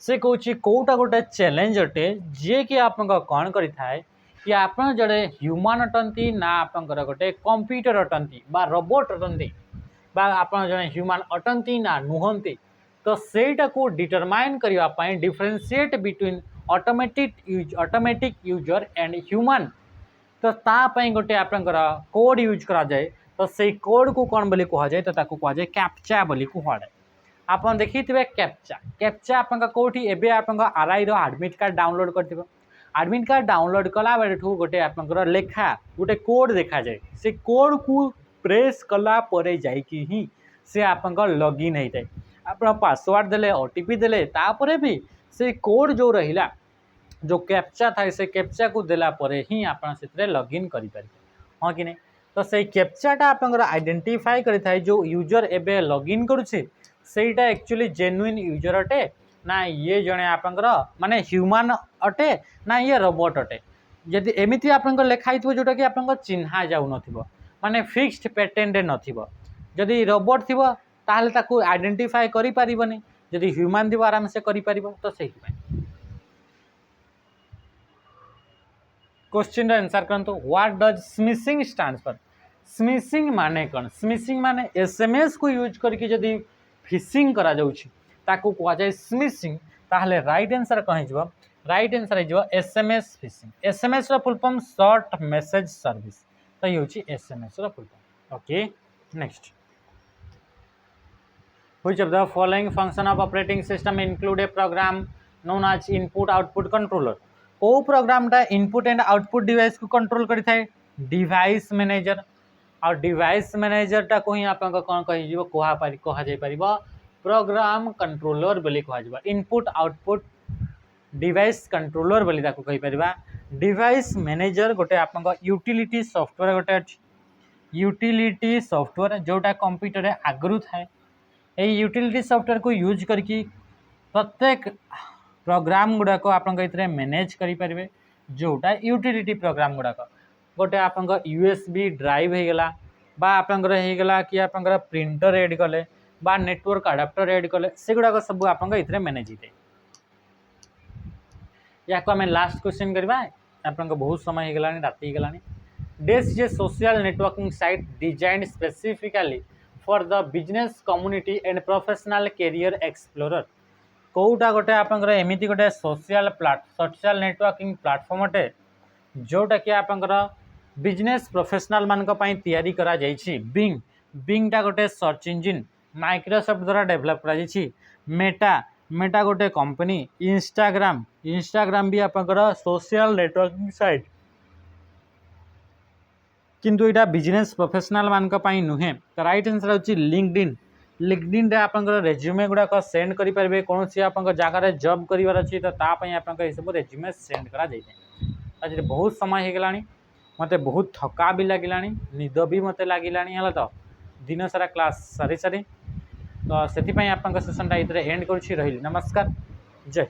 से कौची कोटा गोटे चैलेंज अटे जे कि आप कौन करें कि आप जड़े ह्यूमन अटंती ना आपंकर गोटे कंप्यूटर अटंती बा रोबोट अटंती बा आप जड़े ह्यूमन अटंती ना नुहंती तो सेटा को डिटरमाइन करने differentiate between automatic user and human तो तापाई गोटे आपंकर कोड यूज करा जाए तो से कोड को कौन बोली कह जाए तो ताको कह जाए कैप्चा बोली कहुए आप देखी थे कैप्चा कैप्चा आप कौटी एवं आप आरआई एडमिट कार्ड डाउनलोड कर एडमिट कार्ड डाउनलोड कला बेलू गोटे आपंकर लेखा गोटे कोड देखा जाए से कोड को प्रेस कला परे जाइकी ही से आप लॉगिन होता है आप पासवर्ड देले ओटीपी देले तापरे भी से कोड जो रहिला जो कैप्चा था से कैप्चा को देला परे ही आप लॉगिन करें हाँ कि नहीं तो से कैप्चाटा आप आइडेंटिफाई करें जो यूजर एबे लॉगिन करुचे सेटा एक्चुअली जेन्युइन यूजर अटे ना ये जड़े आप माने ह्यूमन अटे ना ये रोबोट अटे जदि एमती आप लिखाई जोटा कि आप चिन्हा जाऊन माने फिक्स्ड पैटर्न रे नथिबो जदि रोबोट थी ताहले ताकू आइडेंटिफाई करि परिबनी जदि ह्यूमन थी आराम से करि परिबो तो सही क्वेश्चन आंसर करंतु what does smishing stands for smishing माने कौन स्मिशिंग माने एसएमएस को यूज करके जदि फिशिंग करा जाउछि ताकू कह जाए स्मिशिंग ताहले राइट आंसर कहि जब राइट आंसर हो एसएमएस फिशिंग एसएमएस रो full form short message service तो ये होछि एसएमएस रो full form okay next which of the following function of operating system include a program known as input output controller को प्रोग्रामटा इनपुट एंड आउटपुट डिवाइस को कंट्रोल करि थाए डिवाइस मैनेजर और डिवाइस मैनेजरटा को ही आप कौन कह जाई परिबो प्रोग्राम कंट्रोलर बोली कह इनपुट आउटपुट डिवाइस कंट्रोलर बोली ताको कहि परिबा डिवाइस मैनेजर गोटे आप यूटिलिटी सॉफ्टवेयर गोटे यूटिलिटी सॉफ्टवेयर जोटा कंप्यूटर रे आगरु थाए ए यूटिलिटी सॉफ्टवेयर को यूज करके प्रत्येक प्रोग्राम गुड़ाक आप मैनेज करें जोटा यूटिलिटी प्रोग्राम गुड़ाक गोटे आप यूएसबी ड्राइव होगला आपंकर कि आप प्रिंटर एड कले बा नेटवर्क अडाप्टर एड कले से गुड़ाक सब आप मैनेज होते या आम लास्ट क्वेश्चन करवा आप बहुत समय होगा राति होगा dash is a social networking site designed specifically for the business community and professional career explorer कौटा गोटे आपंकर एमती गोटे सोशल नेटवर्किंग प्लेटफॉर्म अटे जोटा कि आपंकर बिजनेस प्रोफेशनल मानक पई तैयारी करा जाइछि बिंगटा गोटे सर्च इंजिन माइक्रोसॉफ्ट द्वारा डेवलप करा जाइछि मेटा गोटे कंपनी इंस्टाग्राम भी आपंकर सोशल नेटवर्किंग साइट किंतु यहाँ बिजनेस प्रोफेशनल मानक पई नुहे तो राइट आंसर होछि लिंक्डइन रे आपंकर रेज्यूमे गुड़ाक सेंड करेंगे कौन सी आप जगार जॉब करार अच्छी तो तापाई आप सब रेज्यूमे सेंड करा जाए बहुत समय होगा मत बहुत थका भी लगे निद भी मत लगे तो दिन सारा क्लास सारी तो से आप सेसन एंड कर नमस्कार जय।